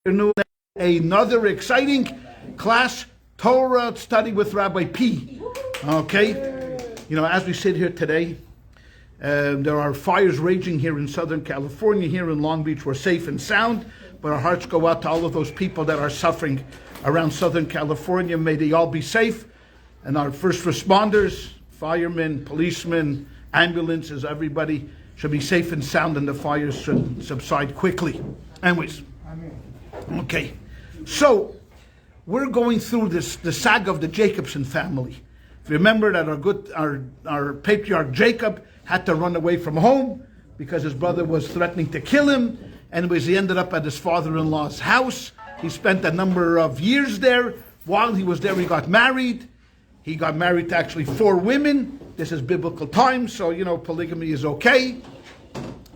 Another exciting class, Torah study with Rabbi P. Okay? You know, as we sit here today, there are fires raging here in Southern California. Here in Long Beach, we're safe and sound, but our hearts go out to all of those people that are suffering around Southern California. May they all be safe. And our first responders, firemen, policemen, ambulances, everybody should be safe and sound, and the fires should subside quickly. Anyways, okay. So, we're going through the saga of the Jacobson family. If you remember that our patriarch Jacob had to run away from home because his brother was threatening to kill him, and he ended up at his father-in-law's house. He spent a number of years there. While he was there, he got married. He got married to actually 4 women. This is biblical times, so, you know, polygamy is okay.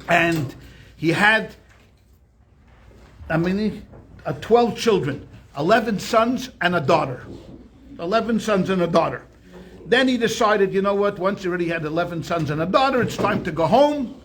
And he had 12 children, 11 sons and a daughter. 11 sons and a daughter. Then he decided, you know what, once he already had 11 sons and a daughter, it's time to go home,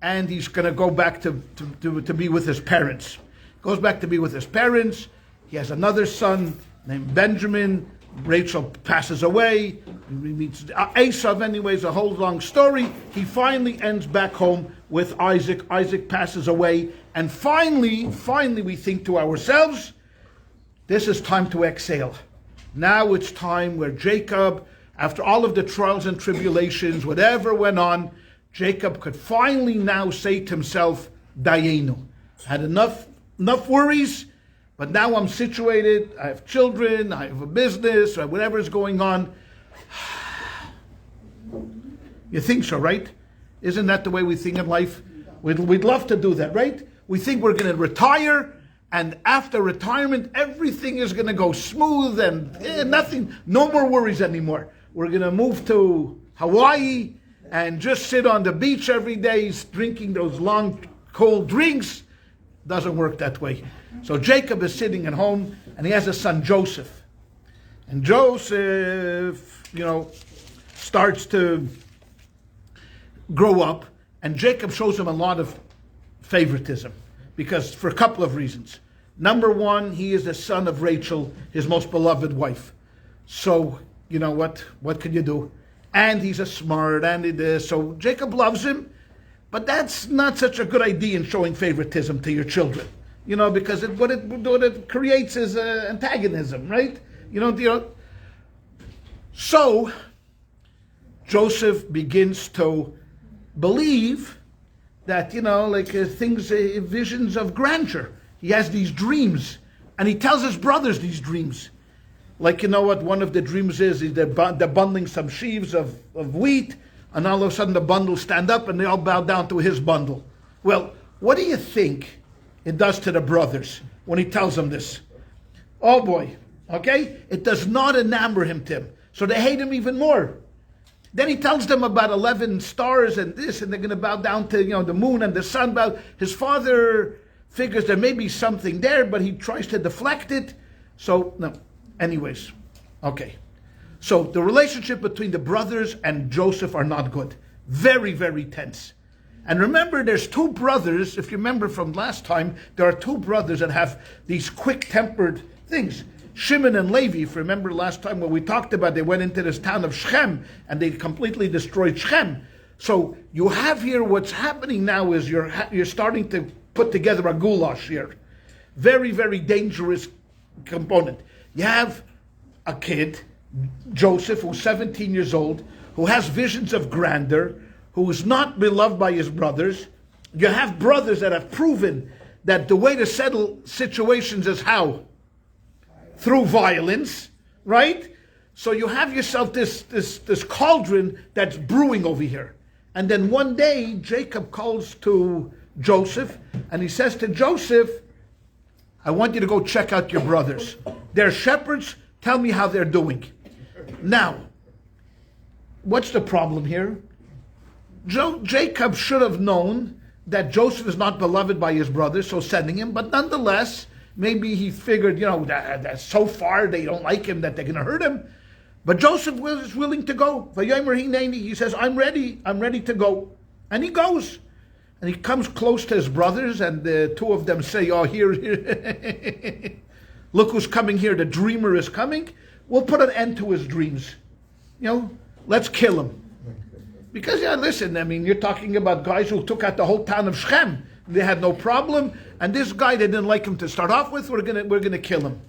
and he's going to go back to be with his parents. Goes back to be with his parents. He has another son named Benjamin. Rachel passes away. He meets Esau. Anyways, a whole long story. He finally ends back home with Isaac. Isaac passes away. And finally, we think to ourselves, this is time to exhale. Now it's time where Jacob, after all of the trials and tribulations, whatever went on, Jacob could finally now say to himself, Dayenu. Had enough worries, but now I'm situated, I have children, I have a business, or whatever is going on. You think so, right? Isn't that the way we think in life? We'd love to do that, right? We think we're going to retire, and after retirement, everything is going to go smooth and nothing, no more worries anymore. We're going to move to Hawaii and just sit on the beach every day, drinking those long, cold drinks. Doesn't work that way. So Jacob is sitting at home, and he has a son, Joseph. And Joseph, starts to grow up, and Jacob shows him a lot of favoritism, because for a couple of reasons. Number one, he is the son of Rachel, his most beloved wife. So, you know what can you do? And he's a smart, and it is. So Jacob loves him, but that's not such a good idea in showing favoritism to your children. Because what it creates is antagonism, right? So Joseph begins to believe that, visions of grandeur. He has these dreams, and he tells his brothers these dreams. One of the dreams is they're bundling some sheaves of wheat, and all of a sudden the bundles stand up and they all bow down to his bundle. Well, what do you think it does to the brothers when he tells them this? Oh boy, okay? It does not enamor him, Tim. So they hate him even more. Then he tells them about 11 stars and this, and they're going to bow down to, the moon and the sun. His father figures there may be something there, but he tries to deflect it. So, no. Anyways, okay. So the relationship between the brothers and Joseph are not good. Very, very tense. And remember, there's 2 brothers. If you remember from last time, there are 2 brothers that have these quick-tempered things. Shimon and Levi, if you remember last time when we talked about, they went into this town of Shechem and they completely destroyed Shechem. So you have here, what's happening now is you're starting to put together a goulash here. Very, very dangerous component. You have a kid, Joseph, who's 17 years old, who has visions of grandeur, who is not beloved by his brothers. You have brothers that have proven that the way to settle situations is how? Through violence, right? So you have yourself this cauldron that's brewing over here. And then one day, Jacob calls to Joseph, and he says to Joseph, I want you to go check out your brothers. They're shepherds. Tell me how they're doing. Now, what's the problem here? Jacob should have known that Joseph is not beloved by his brothers, so sending him. But nonetheless, maybe he figured, that so far they don't like him that they're going to hurt him. But Joseph was willing to go. He says, I'm ready to go. And he goes. And he comes close to his brothers, and the two of them say, oh, here, look who's coming here. The dreamer is coming. We'll put an end to his dreams. Let's kill him. Because, listen, I mean, you're talking about guys who took out the whole town of Shechem. They had no problem. And this guy, they didn't like him to start off with. We're gonna kill him.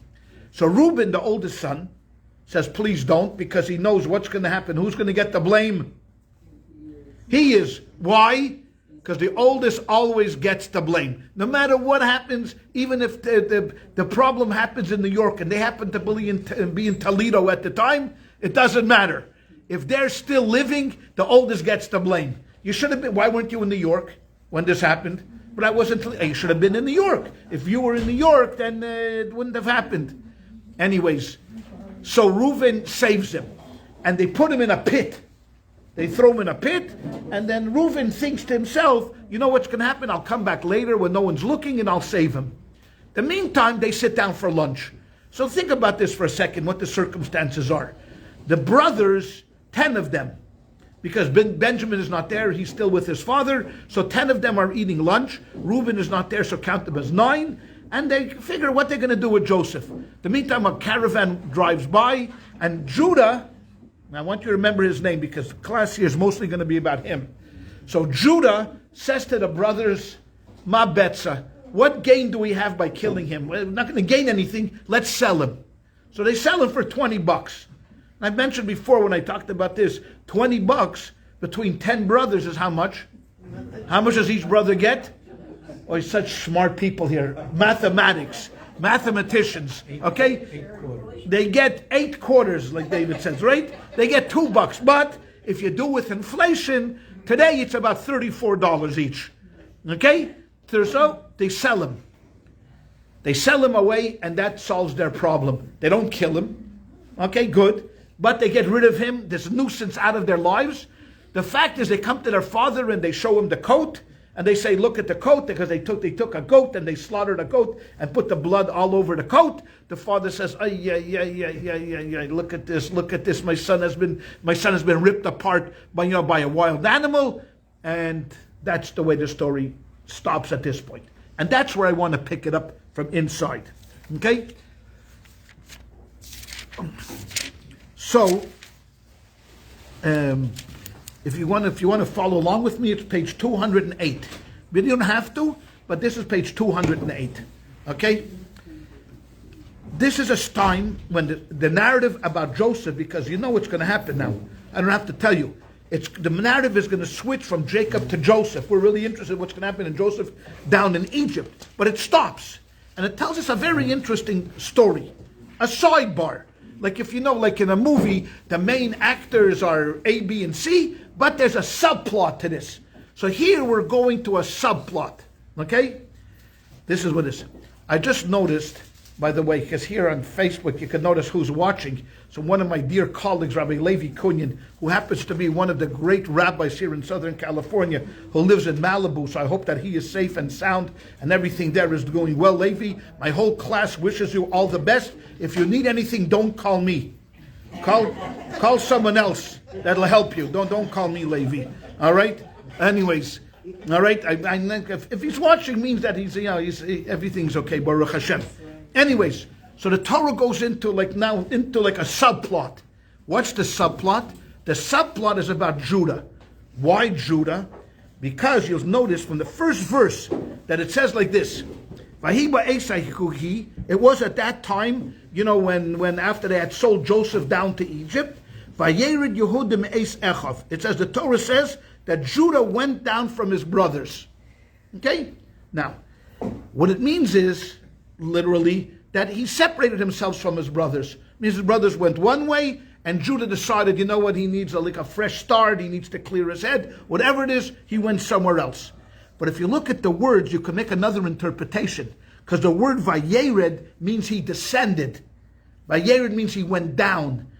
So Reuben, the oldest son, says, please don't, because he knows what's going to happen. Who's going to get the blame? He is. Why? Because the oldest always gets the blame. No matter what happens, even if the problem happens in New York and they happen to be in Toledo at the time, it doesn't matter. If they're still living, the oldest gets the blame. You should have been. Why weren't you in New York when this happened? But I wasn't. You should have been in New York. If you were in New York, then it wouldn't have happened. Anyways, so Reuben saves him, and they put him in a pit. They throw him in a pit, and then Reuben thinks to himself, you know what's going to happen? I'll come back later when no one's looking, and I'll save him. The meantime, they sit down for lunch. So think about this for a second, what the circumstances are. The brothers, 10 of them, because Benjamin is not there, he's still with his father, so 10 of them are eating lunch. Reuben is not there, so count them as 9. And they figure what they're going to do with Joseph. The meantime, a caravan drives by, and Judah, and I want you to remember his name because the class here is mostly going to be about him. So Judah says to the brothers, Ma betza, what gain do we have by killing him? We're not going to gain anything. Let's sell him. So they sell him for $20. I mentioned before when I talked about this, $20 between 10 brothers is how much? How much does each brother get? Oh, such smart people here. Mathematicians, okay? They get 8 quarters, like David says, right? They get $2. But if you do with inflation, today it's about $34 each. Okay? So they sell him. They sell him away, and that solves their problem. They don't kill him. Okay, good. But they get rid of him, this nuisance out of their lives. The fact is they come to their father and they show him the coat. And they say, look at the coat, because they took a goat and they slaughtered a goat and put the blood all over the coat. The father says, oh, yeah, look at this. My son has been ripped apart by a wild animal. And that's the way the story stops at this point. And that's where I want to pick it up from inside. Okay? So, if you want to follow along with me, it's page 208. You don't have to, but this is page 208. Okay? This is a time when the narrative about Joseph, because you know what's going to happen now. I don't have to tell you. The narrative is going to switch from Jacob to Joseph. We're really interested in what's going to happen in Joseph down in Egypt. But it stops. And it tells us a very interesting story. A sidebar. Like if you know, like in a movie, the main actors are A, B, and C, but there's a subplot to this. So here we're going to a subplot. Okay? This is what it is. I just noticed, by the way, because here on Facebook you can notice who's watching. So one of my dear colleagues, Rabbi Levi Kunyan, who happens to be one of the great rabbis here in Southern California, who lives in Malibu, so I hope that he is safe and sound and everything there is going well. Levi, my whole class wishes you all the best. If you need anything, don't call me. Call someone else that'll help you. Don't call me Levi. All right? Anyways, all right? If he's watching, means that he's everything's okay, Baruch Hashem. Anyways, so the Torah goes into like a subplot. What's the subplot? The subplot is about Judah. Why Judah? Because you'll notice from the first verse that it says like this. It was at that time, when after they had sold Joseph down to Egypt, it says, the Torah says that Judah went down from his brothers. Okay? Now, what it means is, literally, that he separated himself from his brothers. It means his brothers went one way, and Judah decided, you know what, he needs a fresh start, he needs to clear his head. Whatever it is, he went somewhere else. But if you look at the words, you can make another interpretation. Because the word vayered means he descended. Vayered means he went down.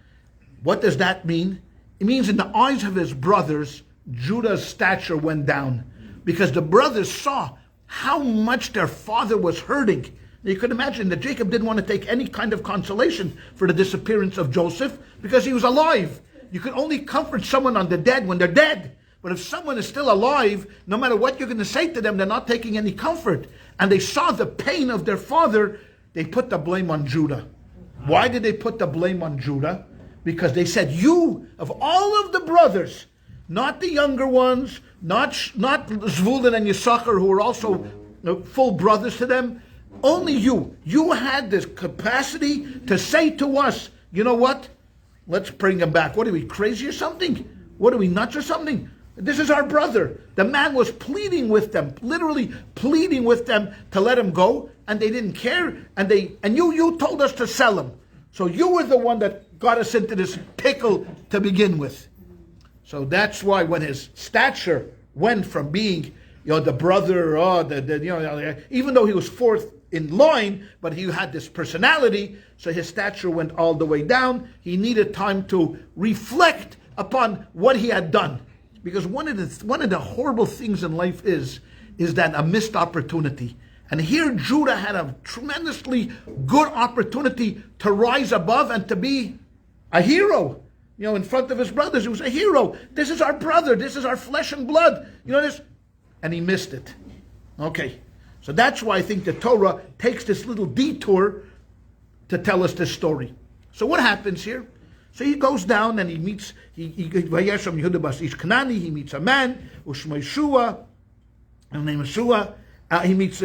What does that mean? It means in the eyes of his brothers, Judah's stature went down. Because the brothers saw how much their father was hurting. You could imagine that Jacob didn't want to take any kind of consolation for the disappearance of Joseph because he was alive. You can only comfort someone on the dead when they're dead. But if someone is still alive, no matter what you're going to say to them, they're not taking any comfort. And they saw the pain of their father, they put the blame on Judah. Why did they put the blame on Judah? Because they said, you, of all of the brothers, not the younger ones, not Zvulun and Yisachar, who were also full brothers to them, only you had this capacity to say to us, you know what? Let's bring him back. What are we, crazy or something? What are we, nuts or something? This is our brother. The man was pleading with them, literally pleading with them to let him go, and they didn't care. And you told us to sell him. So you were the one that got us into this pickle to begin with. So that's why when his stature went from being, the brother, even though he was fourth in line, but he had this personality, so his stature went all the way down. He needed time to reflect upon what he had done. Because one of the horrible things in life is that a missed opportunity. And here Judah had a tremendously good opportunity to rise above and to be a hero. In front of his brothers, he was a hero. This is our brother. This is our flesh and blood. This, and he missed it. Okay, so that's why I think the Torah takes this little detour to tell us this story. So what happens here? So he goes down and he meets, he meets a man, Ushma Yeshua, and name Yeshua. He meets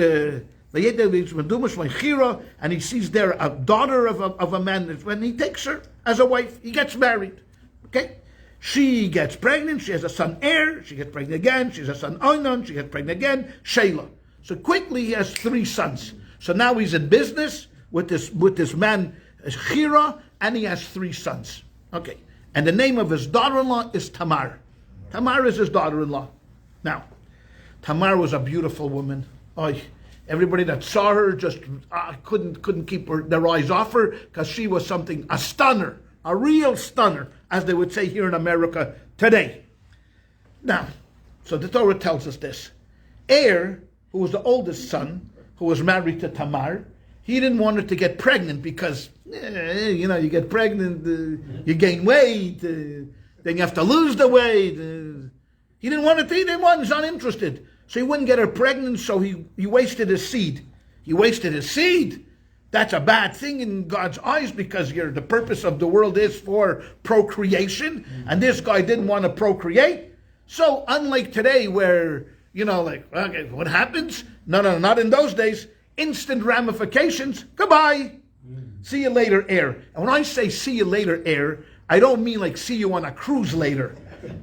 and he sees there a daughter of a man, and he takes her as a wife. He gets married. Okay? She gets pregnant, she has a son Er, she gets pregnant again, she has a son Onan, she gets pregnant again, Shelah. So quickly he has 3 sons. So now he's in business with this man, Chira, and he has 3 sons. Okay. And the name of his daughter-in-law is Tamar. Tamar is his daughter-in-law. Now, Tamar was a beautiful woman. Everybody that saw her just couldn't keep their eyes off her, because she was a stunner, a real stunner, as they would say here in America today. Now, so the Torah tells us this. Er, who was the oldest son, who was married to Tamar, he didn't want her to get pregnant because, you get pregnant, you gain weight, then you have to lose the weight. He didn't want it. He was not interested. So he wouldn't get her pregnant, so he wasted his seed. He wasted his seed. That's a bad thing in God's eyes, because the purpose of the world is for procreation, and this guy didn't want to procreate. So unlike today where, okay, what happens? No, not in those days. Instant ramifications. Goodbye. See you later, heir. And when I say see you later, heir, I don't mean like see you on a cruise later.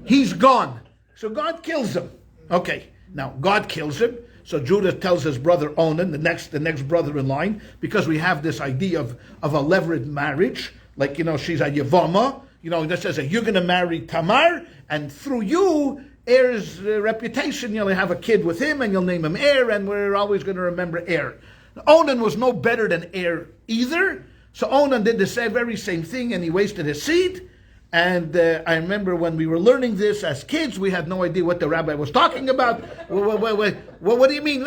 He's gone. So God kills him. Okay, now God kills him. So Judah tells his brother Onan, the next brother in line, because we have this idea of a levirate marriage, like, she's a Yevama, that says that you're going to marry Tamar, and through you, Er's reputation, you'll have a kid with him, and you'll name him Er, and we're always going to remember Er. Onan was no better than Er either, so Onan did the very same thing, and he wasted his seed. And I remember when we were learning this as kids, we had no idea what the rabbi was talking about. What do you mean?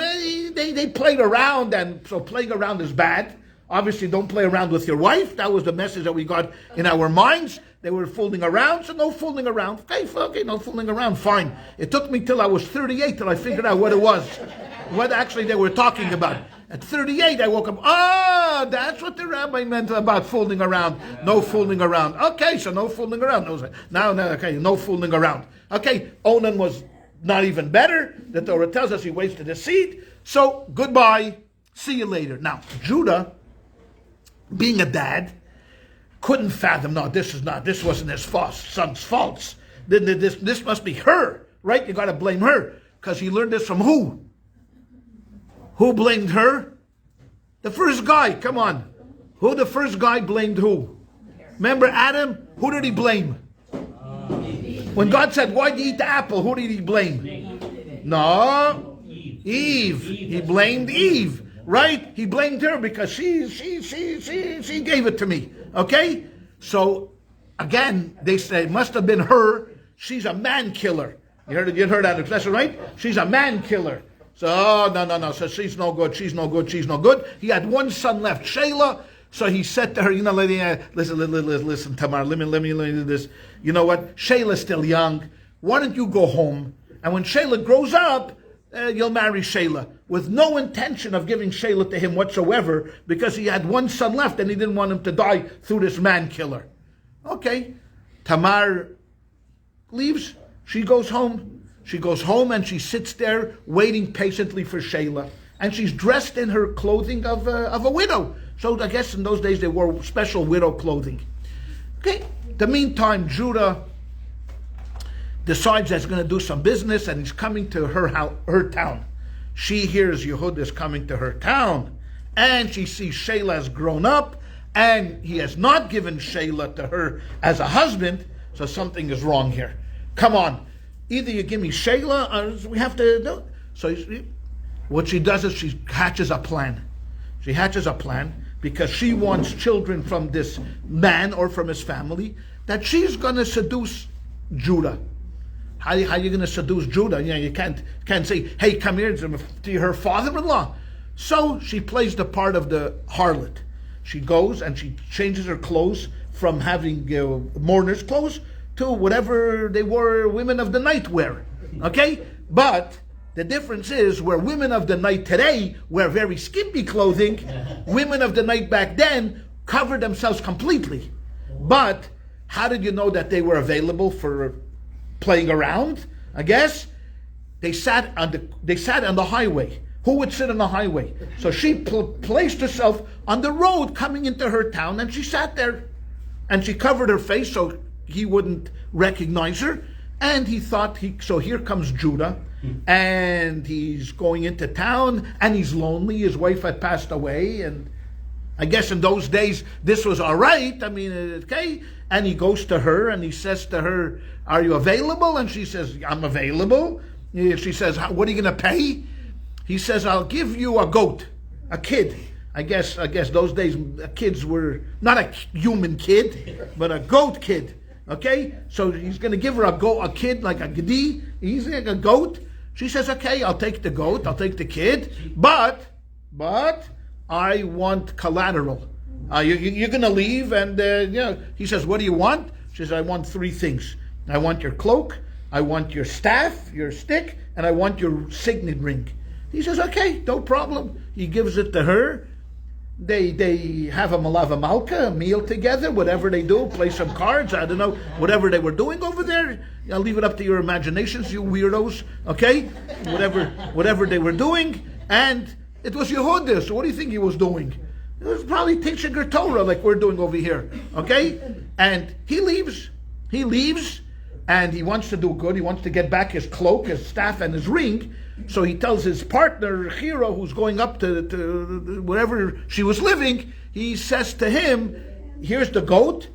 They played around, and so playing around is bad. Obviously, don't play around with your wife. That was the message that we got in our minds. They were fooling around, so no fooling around. Okay, no fooling around, fine. It took me till I was 38 till I figured out what it was, what actually they were talking about. At 38, I woke up, that's what the rabbi meant about fooling around. No fooling around. Okay, so no fooling around. No fooling around. Okay, Onan was not even better. The Torah tells us he wasted his seed. So, goodbye. See you later. Now, Judah, being a dad, couldn't fathom, this wasn't his son's fault. This must be her, right? You got to blame her, because he learned this from who? Who blamed her? The first guy, come on. Who the first guy blamed who? Remember Adam? Who did he blame? When God said, why did you eat the apple? Who did he blame? No, Eve. He blamed Eve, right? He blamed her because she gave it to me. Okay? So, again, they say it must have been her. She's a man killer. You heard that expression, right? She's a man killer. So, no. So she's no good. He had one son left, Shelah. So he said to her, listen, Tamar, let me do this. You know what? Shelah's still young. why don't you go home? And when Shelah grows up, you'll marry Shelah. With no intention of giving Shelah to him whatsoever, because he had one son left and he didn't want him to die through this man killer. Okay. Tamar leaves. She goes home. She goes home and she sits there waiting patiently for Shelah. And she's dressed in her clothing of a widow. So I guess in those days they wore special widow clothing. Okay. The meantime, Judah decides that he's going to do some business and he's coming to her town. She hears Yehuda is coming to her town and she sees Shelah has grown up and he has not given Shelah to her as a husband, so something is wrong here. Come on, either you give me Shelah or we have to do it. So what she does is she hatches a plan. She hatches a plan because she wants children from this man or from his family, that she's going to seduce Judah. How are you going to seduce Judah? You know, you can't say, hey, come here to her father-in-law. So she plays the part of the harlot. She goes and she changes her clothes from having mourner's clothes to whatever they wore women of the night wear. Okay? But the difference is, where women of the night today wear very skimpy clothing, women of the night back then covered themselves completely. But how did you know that they were available for playing around? I guess they sat on the highway. Who would sit on the highway? So she placed herself on the road coming into her town, and she sat there, and she covered her face so he wouldn't recognize her. And he thought, so here comes Judah, and he's going into town, and he's lonely. His wife had passed away, and I guess in those days this was all right. I mean, okay. And he goes to her and he says to her, are you available? And she says, I'm available. She says, what are you going to pay? He says, I'll give you a goat, a kid. I guess those days kids were not a human kid, but a goat kid. Okay? So he's going to give her a kid like a gedi. He's like a goat. She says, okay, I'll take the goat, I'll take the kid, but I want collateral. You're going to leave, and he says, what do you want? She says, I want three things. I want your cloak, I want your staff, your stick, and I want your signet ring. He says, okay, no problem. He gives it to her. They have a malava malka, a meal together, whatever they do, play some cards, I don't know, whatever they were doing over there. I'll leave it up to your imaginations, you weirdos, okay? Whatever they were doing. And it was Yehuda, so what do you think he was doing? He was probably teaching her Torah like we're doing over here, okay? And he leaves, and he wants to do good. He wants to get back his cloak, his staff, and his ring. So he tells his partner, Hero, who's going up to wherever she was living, he says to him, here's the goat,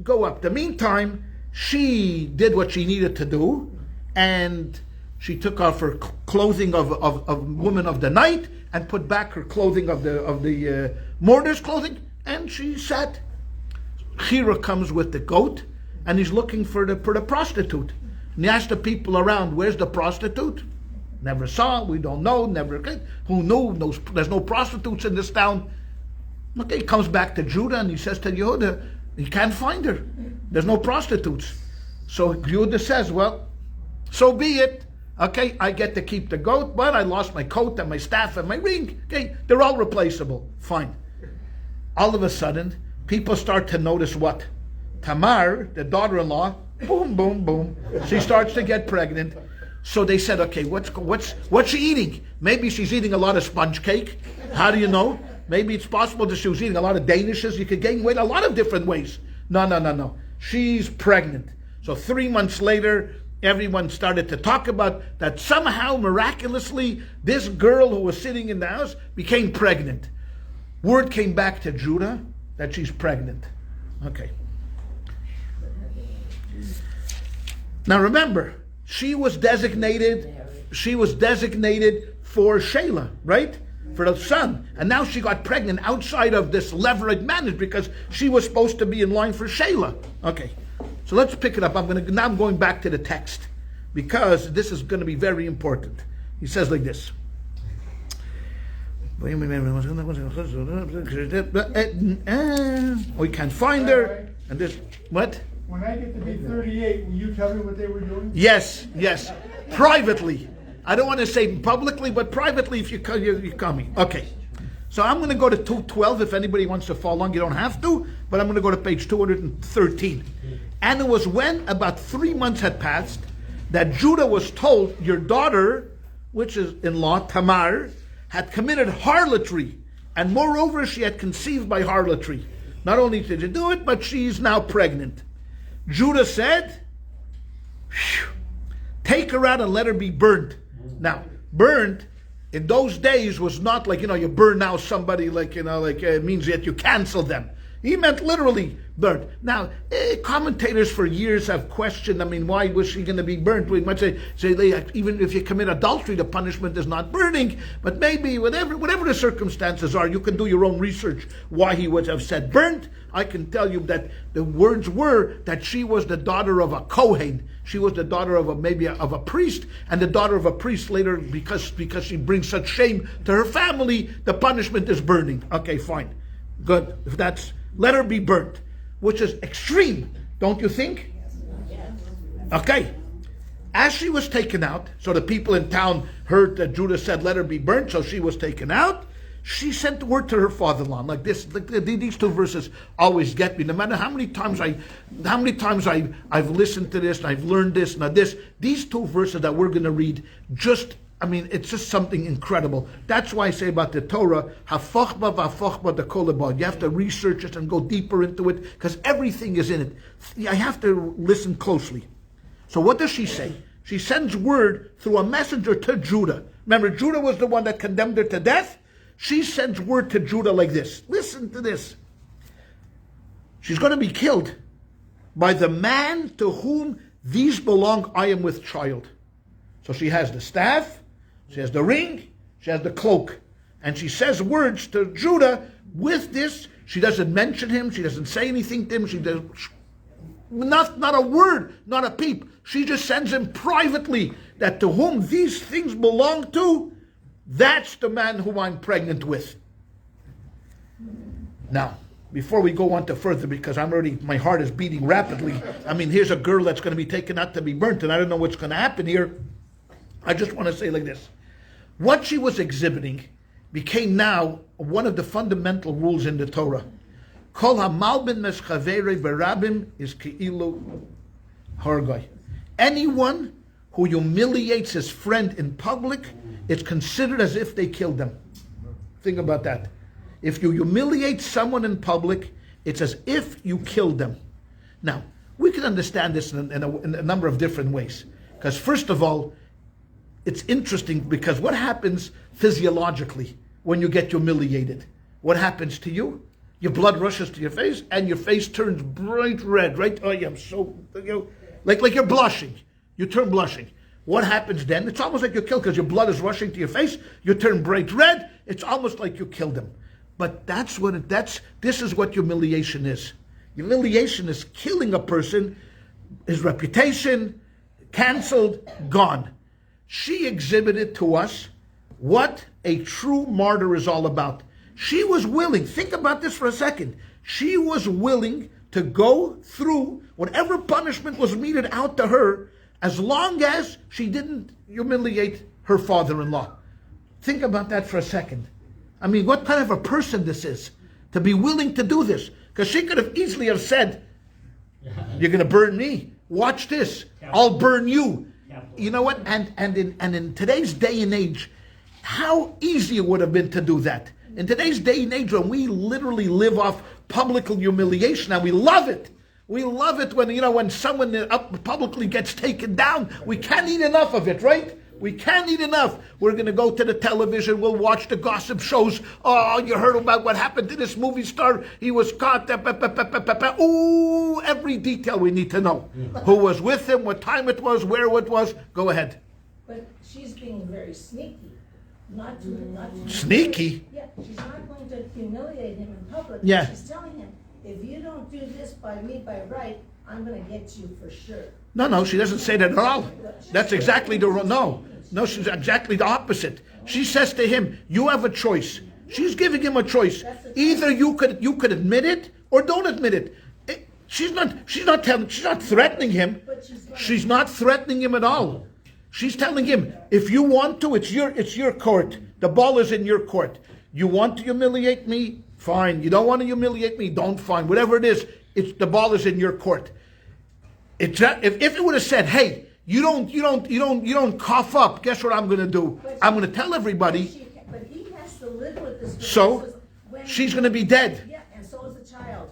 go up. The meantime, she did what she needed to do, and she took off her clothing of woman of the night and put back her clothing of the mourner's clothing, and she sat. Hero comes with the goat, and he's looking for the prostitute. And he asked the people around, where's the prostitute? Never saw, we don't know, never. Who knew? There's no prostitutes in this town. Okay, he comes back to Judah and he says to Yehuda, he can't find her. There's no prostitutes. So Yehuda says, well, so be it. Okay, I get to keep the goat, but I lost my coat and my staff and my ring. Okay, they're all replaceable. Fine. All of a sudden, people start to notice what? Tamar, the daughter-in-law, boom, boom, boom. She starts to get pregnant. So they said, okay, what's she eating? Maybe she's eating a lot of sponge cake. How do you know? Maybe it's possible that she was eating a lot of danishes. You could gain weight a lot of different ways. No. She's pregnant. So 3 months later, everyone started to talk about that somehow, miraculously, this girl who was sitting in the house became pregnant. Word came back to Judah that she's pregnant. Okay. Now remember, she was designated for Shelah, right? For the son. And now she got pregnant outside of this levirate marriage because she was supposed to be in line for Shelah. Okay. So let's pick it up. I'm going back to the text because this is going to be very important. He says like this. We can't find her. And this, what? When I get to be 38, will you tell me what they were doing? Yes. Privately. I don't want to say publicly, but privately if you're coming. Okay. So I'm going to go to 212 if anybody wants to follow along. You don't have to, but I'm going to go to page 213. And it was when about 3 months had passed that Judah was told, your daughter, which is in-law, Tamar, had committed harlotry. And moreover, she had conceived by harlotry. Not only did she do it, but she's now pregnant. Judah said, take her out and let her be burnt. Now, burnt in those days was not like, you burn now somebody it means that you cancel them. He meant literally burnt. Now, commentators for years have questioned, why was she going to be burnt? We might say even if you commit adultery, the punishment is not burning, but maybe whatever the circumstances are, you can do your own research why he would have said burnt. I can tell you that the words were that she was the daughter of a Kohen. She was the daughter of a priest, and the daughter of a priest later, because she brings such shame to her family, the punishment is burning. Okay, fine. Good. If that's, let her be burnt, which is extreme, don't you think? Okay. As she was taken out, so the people in town heard that Judah said, let her be burnt, so she was taken out. She sent word to her father-in-law, like this. These two verses always get me. No matter how many times I've listened to this, and I've learned this, and this. These two verses that we're going to read, it's just something incredible. That's why I say about the Torah, hafachba v'afachba the kolabah. You have to research it and go deeper into it, because everything is in it. I have to listen closely. So what does she say? She sends word through a messenger to Judah. Remember, Judah was the one that condemned her to death. She sends word to Judah like this. Listen to this. She's going to be killed by the man to whom these belong. I am with child. So she has the staff, she has the ring, she has the cloak. And she says words to Judah with this. She doesn't mention him. She doesn't say anything to him. She does not a word, not a peep. She just sends him privately that to whom these things belong to, that's the man whom I'm pregnant with. Now, before we go on to further, because my heart is beating rapidly. Here's a girl that's going to be taken out to be burnt, and I don't know what's going to happen here. I just want to say like this. What she was exhibiting became now one of the fundamental rules in the Torah. Kol hamalbin meschavere berabim is keilu hargai. Anyone who humiliates his friend in public, it's considered as if they killed them. Think about that. If you humiliate someone in public, it's as if you killed them. Now, we can understand this in a number of different ways. Because first of all, it's interesting because what happens physiologically when you get humiliated? What happens to you? Your blood rushes to your face and your face turns bright red, right? Oh, I'm so, like you're blushing. You turn blushing. What happens then? It's almost like you're killed because your blood is rushing to your face. You turn bright red. It's almost like you killed him. But this is what humiliation is. Humiliation is killing a person, his reputation, canceled, gone. She exhibited to us what a true martyr is all about. She was willing, think about this for a second. She was willing to go through whatever punishment was meted out to her as long as she didn't humiliate her father-in-law. Think about that for a second. What kind of a person this is to be willing to do this? Because she could have easily have said, you're going to burn me. Watch this. I'll burn you. You know what? And in today's day and age, how easy it would have been to do that. In today's day and age when we literally live off public humiliation, and we love it. We love it when someone publicly gets taken down. We can't eat enough of it, right? We can't eat enough. We're going to go to the television. We'll watch the gossip shows. Oh, you heard about what happened to this movie star. He was caught. Ooh, every detail we need to know. Who was with him, what time it was, where it was. Go ahead. But she's being very sneaky. Not to sneaky? Yeah, she's not going to humiliate him in public. Yeah. She's telling him, if you don't do this by right, I'm going to get you for sure. No, she doesn't say that at all. That's exactly no, she's exactly the opposite. She says to him, you have a choice. She's giving him a choice. Either you could admit it or don't admit it. She's not threatening him. She's not threatening him at all. She's telling him, if you want to, it's your court. The ball is in your court. You want to humiliate me? Fine. You don't want to humiliate me? Don't. Fine. Whatever it is, the ball is in your court. If it would have said, hey, you don't cough up, guess what I'm going to do? I'm going to tell everybody. But he has to live with this. So she's going to be dead. Yeah, and so is the child.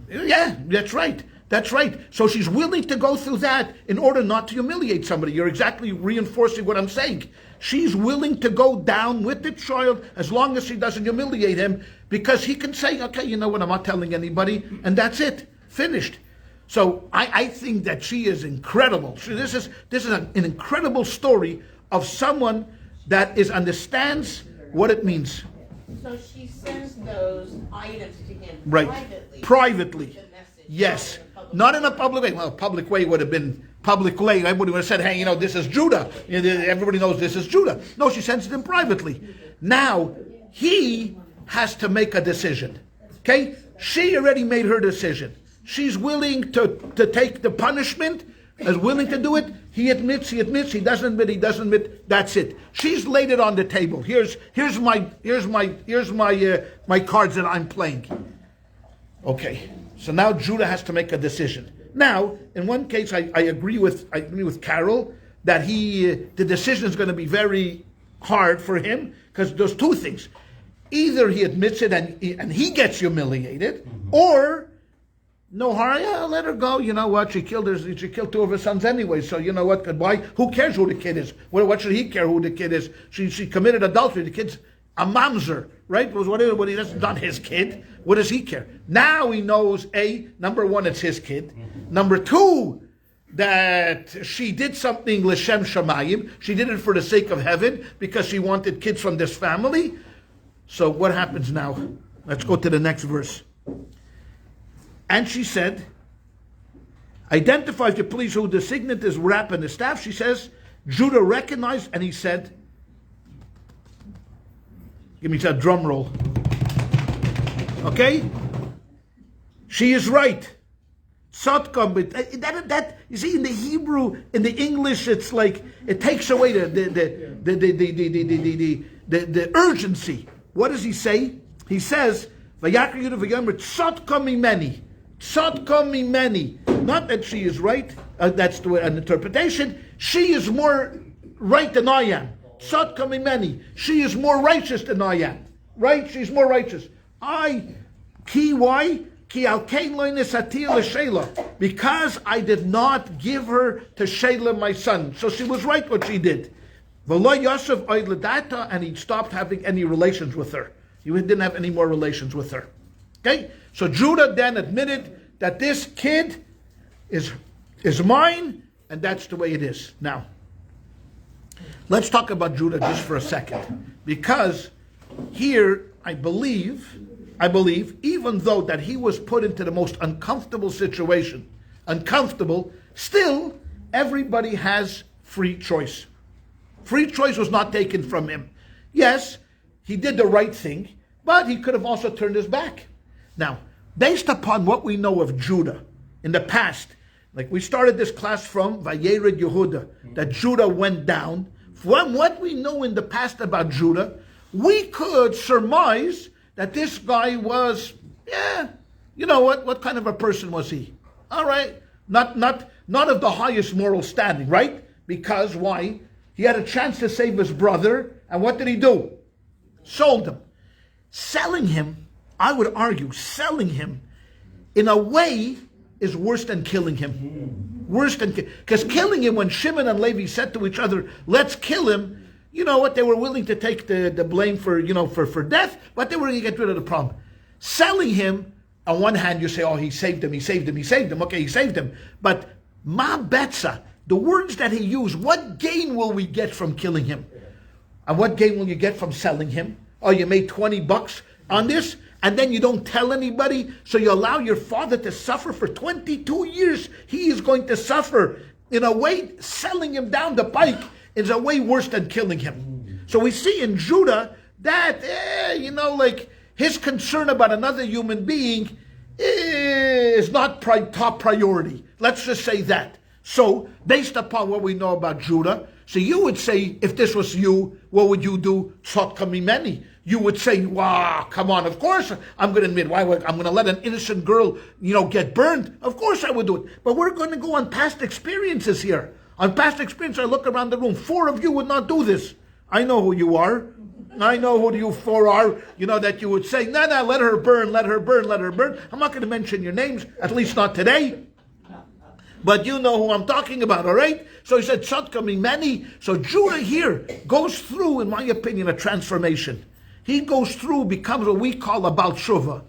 Yeah, that's right. That's right. So she's willing to go through that in order not to humiliate somebody. You're exactly reinforcing what I'm saying. She's willing to go down with the child as long as she doesn't humiliate him, because he can say, okay, you know what, I'm not telling anybody, and that's it. Finished. So I think that she is incredible. This is an incredible story of someone that understands what it means. So she sends those items to him Right. Privately. The message, Yes. not in a public Not in a public way. Well, public way would have been public way. Everybody would have said, hey, this is Judah. Everybody knows this is Judah. No, she sends it in privately. Now, he has to make a decision. Okay? She already made her decision. She's willing to take the punishment, is willing to do it. He admits, he doesn't admit, that's it. She's laid it on the table. Here's my cards that I'm playing. Okay. So now Judah has to make a decision. Now, in one case, I agree with Carol that the decision is going to be very hard for him, because there's two things. Either he admits it and he gets humiliated, or no, let her go. You know what? She killed two of her sons anyway. So you know what? Goodbye. Who cares who the kid is? What should he care who the kid is? She committed adultery. The kid's a mamzer, right? What he does, not his kid. What does he care? Now he knows, number one, it's his kid. Number two, that she did something l'shem shamayim. She did it for the sake of heaven, because she wanted kids from this family. So what happens now? Let's go to the next verse. And she said, identify, if you please, who the signet is wrapped in the staff. She says, Judah recognized, and he said, give me a drum roll. Okay? She is right. Sotkom, but that you see, in the Hebrew, in the English, it's like it takes away the urgency. What does he say? He says, "Vayakar Yehuda v'yomer tzotkom mimeni, tzotkom mimeni." Not that she is right. That's an interpretation. She is more right than I am. Tzotkom mimeni. She is more righteous than I am. Right? She's more righteous. Why? Because I did not give her to Shelah, my son. So she was right what she did. And he stopped having any relations with her. He didn't have any more relations with her. Okay? So Judah then admitted that this kid is mine, and that's the way it is. Now, let's talk about Judah just for a second. Because here, I believe, even though that he was put into the most uncomfortable situation, still, everybody has free choice. Free choice was not taken from him. Yes, he did the right thing, but he could have also turned his back. Now, based upon what we know of Judah in the past, like we started this class from Vayered Yehuda, that Judah went down. From what we know in the past about Judah, we could surmise that this guy was, what kind of a person was he? All right, not of the highest moral standing, right? Because why? He had a chance to save his brother, and what did he do? Sold him. Selling him, I would argue, selling him, in a way, is worse than killing him. Worse than, because killing him, when Shimon and Levi said to each other, let's kill him, you know what, they were willing to take the blame for death, but they were going to get rid of the problem. Selling him, on one hand, you say, oh, he saved him. Okay, he saved him. But ma betza, the words that he used, what gain will we get from killing him? And what gain will you get from selling him? Oh, you made $20 on this, and then you don't tell anybody, so you allow your father to suffer for 22 years. He is going to suffer. In a way, selling him down the pike is a way worse than killing him. So we see in Judah that, his concern about another human being, is not top priority. Let's just say that. So, based upon what we know about Judah, so you would say, if this was you, what would you do? Tzot mimeni. You would say, wow, come on, of course I'm going to admit, I'm going to let an innocent girl, get burned? Of course I would do it. But we're going to go on past experiences here. On past experience, I look around the room. 4 of you would not do this. I know who you are. I know who you 4 are, that you would say, no, let her burn, let her burn, let her burn. I'm not going to mention your names, at least not today. But you know who I'm talking about, all right? So he said, Tzot mimeni. So Judah here goes through, in my opinion, a transformation. He goes through, becomes what we call a Baal Tshuva.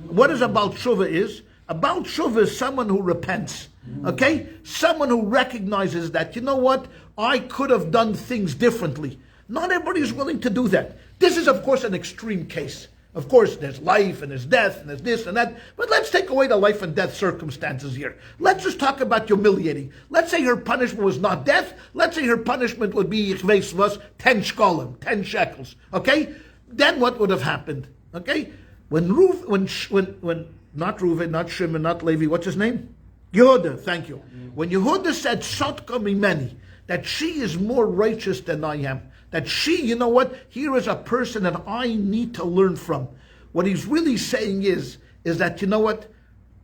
What is a Baal Tshuva is? A Baal Tshuva is someone who repents, okay? Someone who recognizes that, you know what? I could have done things differently. Not everybody is willing to do that. This is, of course, an extreme case. Of course, there's life and there's death and there's this and that. But let's take away the life and death circumstances here. Let's just talk about humiliating. Let's say her punishment was not death. Let's say her punishment would be 10 shkolim, 10 shekels. Okay? Then what would have happened? Okay? When not Reuven, not Shimon, not Levi, what's his name? Yehuda, thank you. When Yehuda said, Tzot mimeni, that she is more righteous than I am, that she, you know what, here is a person that I need to learn from. What he's really saying is that, you know what,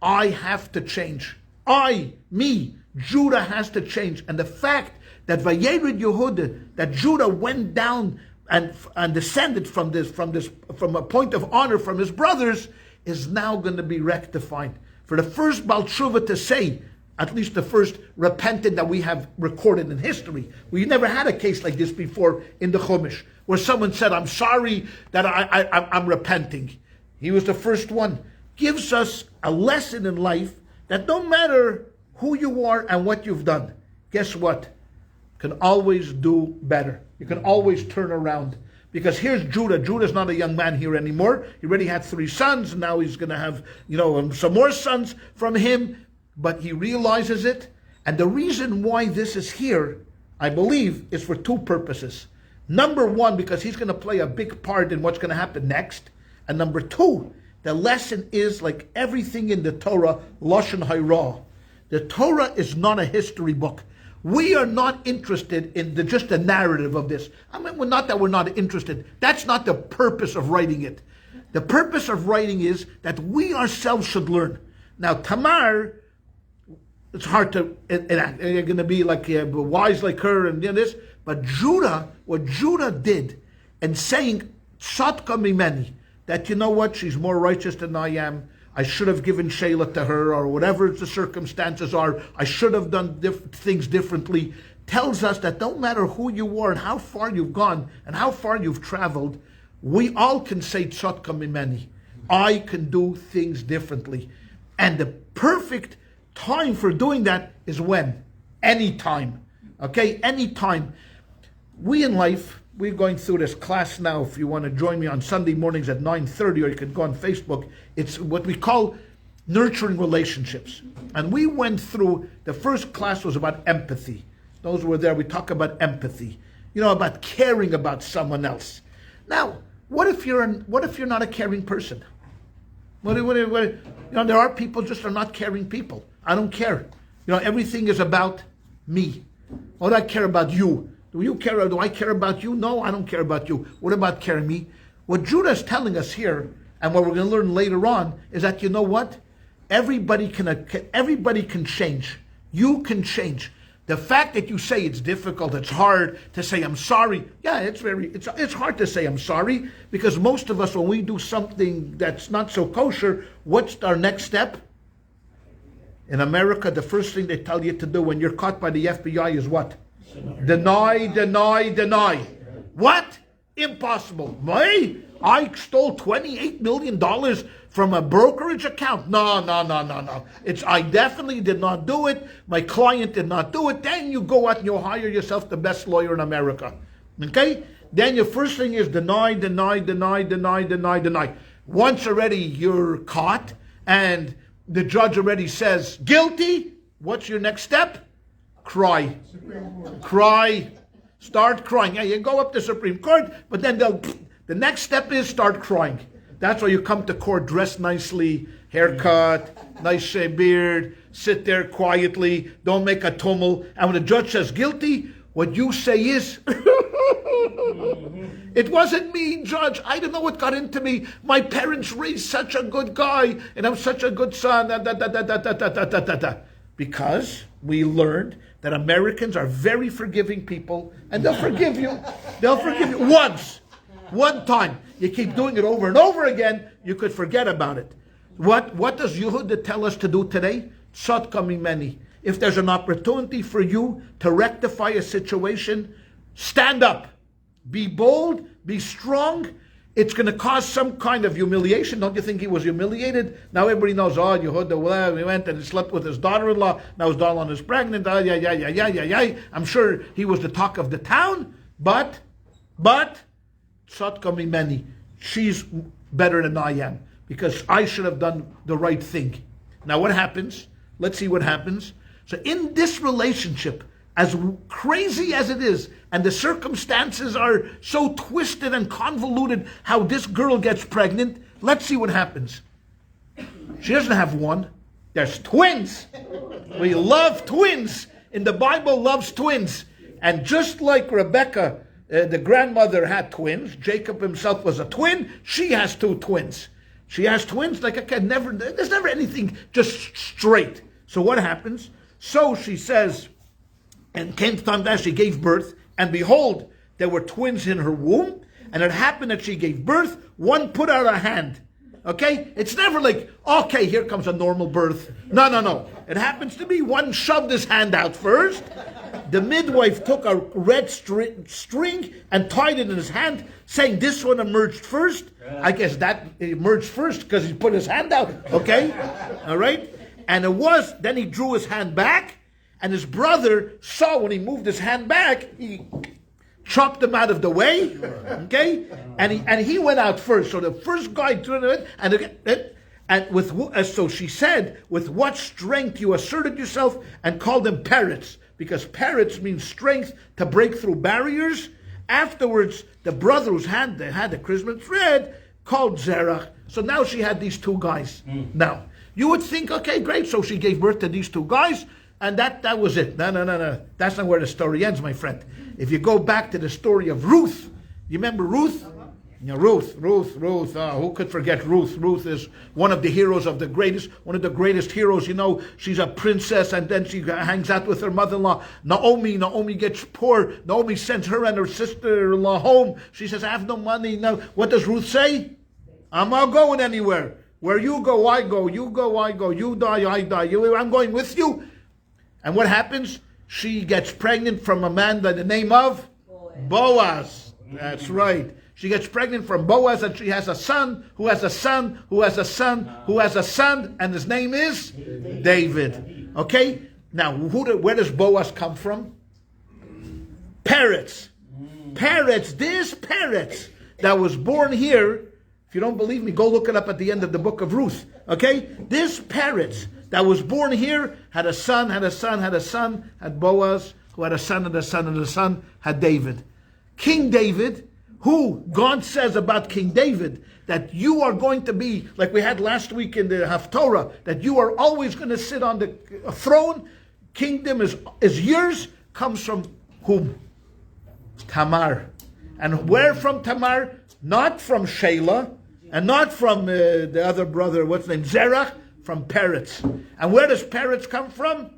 I have to change. Judah has to change. And the fact that Vayered Yehuda, that Judah went down and descended from a point of honor from his brothers, is now going to be rectified. For the first Baal Tshuva to say, at least the first repentant that we have recorded in history. We never had a case like this before in the Chumash, where someone said, I'm sorry that I'm repenting. He was the first one. Gives us a lesson in life that no matter who you are and what you've done, guess what? You can always do better. You can always turn around. Because here's Judah. Judah's not a young man here anymore. He already had 3 sons, and now he's going to have, some more sons from him. But he realizes it. And the reason why this is here, I believe, is for 2 purposes. Number 1, because he's going to play a big part in what's going to happen next. And number 2, the lesson is, like everything in the Torah, Lashon Hara. The Torah is not a history book. We are not interested in just the narrative of this. I mean, not that we're not interested. That's not the purpose of writing it. The purpose of writing is that we ourselves should learn. Now, Tamar, it's hard to, you're going to be like wise like her and this. But Judah, what Judah did, and saying, Tzot mimeni, that you know what, she's more righteous than I am. I should have given Shayla to her, or whatever the circumstances are. I should have done things differently. Tells us that no matter who you are and how far you've gone and how far you've traveled, we all can say Tzot mimeni. I can do things differently. And the perfect time for doing that is when? Any time. Okay? Any time. We in life, we're going through this class now. If you want to join me on Sunday mornings at 9:30, or you can go on Facebook. It's what we call nurturing relationships. And we went through, the first class was about empathy. Those who were there, we talk about empathy. About caring about someone else. Now, what if you're not a caring person? There are people just are not caring people. I don't care. Everything is about me. What do I care about you? Do I care about you? No, I don't care about you. What about caring me? What Judah is telling us here, and what we're going to learn later on, is that you know what? Everybody can change. You can change. The fact that you say it's difficult, it's hard to say I'm sorry. Yeah, it's hard to say I'm sorry, because most of us, when we do something that's not so kosher, what's our next step? In America, the first thing they tell you to do when you're caught by the FBI is what? Deny. What? Impossible. I stole $28 million from a brokerage account. No. I definitely did not do it. My client did not do it. Then you go out and you hire yourself the best lawyer in America. Okay? Then your first thing is deny. Once already you're caught and the judge already says guilty, what's your next step? Cry. Start crying. Yeah, you go up to Supreme Court, but then the next step is start crying. That's why you come to court dressed nicely, haircut, nice shaved beard, sit there quietly, don't make a tumult. And when the judge says guilty, what you say is, it wasn't me, judge. I don't know what got into me. My parents raised such a good guy, and I'm such a good son. Because we learned that Americans are very forgiving people, and they'll forgive you. They'll forgive you once, one time. You keep doing it over and over again, you could forget about it. What does Yehuda tell us to do today? Tzadka mimeni. If there's an opportunity for you to rectify a situation, stand up. Be bold, be strong. It's going to cause some kind of humiliation. Don't you think he was humiliated? Now everybody knows, oh, Yehuda, well, he went and he slept with his daughter-in-law. Now his daughter-in-law is pregnant. I'm sure he was the talk of the town. But, tzadka mimeni. She's better than I am, because I should have done the right thing. Now what happens? Let's see what happens. So in this relationship, as crazy as it is, and the circumstances are so twisted and convoluted, how this girl gets pregnant, let's see what happens. She doesn't have one. There's twins. We love twins. And the Bible loves twins. And just like Rebecca, the grandmother, had twins, Jacob himself was a twin, she has two twins. She has twins like a kid. There's never anything just straight. So what happens? So she says, and came the time that she gave birth, and behold, there were twins in her womb, and it happened that she gave birth, one put out a hand. Okay? It's never like, okay, here comes a normal birth. No. It happens to be one shoved his hand out first. The midwife took a red string and tied it in his hand, saying this one emerged first. I guess that emerged first because he put his hand out. Okay? All right? And then he drew his hand back, and his brother saw when he moved his hand back, he chopped him out of the way, okay? And he went out first. So the first guy turned it, so she said, with what strength you asserted yourself, and called them parrots, because parrots means strength to break through barriers. Afterwards, the brother whose hand they had the Christmas thread called Zerach. So now she had these two guys. Now, you would think, okay, great, so she gave birth to these two guys, and that was it. No. That's not where the story ends, my friend. If you go back to the story of Ruth, you remember Ruth? Yeah, Ruth. Oh, who could forget Ruth? Ruth is one of the heroes one of the greatest heroes. You know, she's a princess, and then she hangs out with her mother-in-law, Naomi. Naomi gets poor. Naomi sends her and her sister-in-law home. She says, I have no money. Now, what does Ruth say? I'm not going anywhere. Where you go, I go. You go, I go. You die, I die. I'm going with you. And what happens? She gets pregnant from a man by the name of Boaz. That's right. She gets pregnant from Boaz, and she has a son, who has a son, who has a son, who has a son, and his name is David. Okay? Now, where does Boaz come from? Parrots. Parrots. This parrots that was born here. If you don't believe me, go look it up at the end of the book of Ruth. Okay? This parrots that was born here had a son, had Boaz, who had a son, and a son, and a son, had David. King David, who God says about King David, that you are going to be, like we had last week in the Haftorah, that you are always going to sit on the throne. Kingdom is yours, comes from whom? Tamar. And where from Tamar? Not from Shelah, and not from the other brother, what's his name? Zerach, from parrots. And where does parrots come from?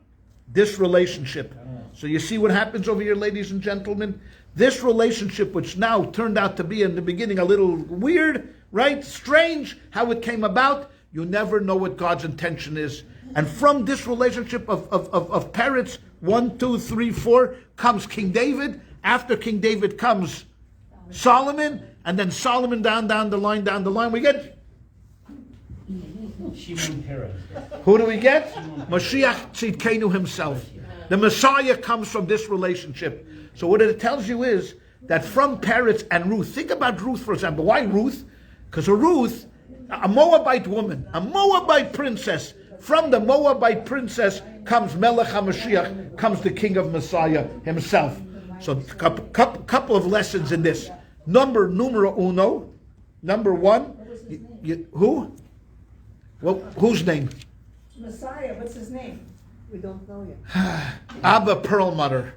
This relationship. So you see what happens over here, ladies and gentlemen? This relationship, which now turned out to be in the beginning a little weird, right? Strange how it came about. You never know what God's intention is. And from this relationship of parrots, 1, 2, 3, 4, comes King David. After King David comes Solomon, and then Solomon down the line, we get who do we get? Mashiach Tzidkenu himself. The Messiah comes from this relationship. So what it tells you is that from parrots and Ruth, think about Ruth, for example. Why Ruth? Because Ruth, a Moabite woman, a Moabite princess. From the Moabite princess comes Melech HaMashiach, comes the King of Messiah himself. So couple of lessons in this. Numero uno, number one, Who? Well, whose name? Messiah, what's his name? We don't know yet. Abba Perelmuter.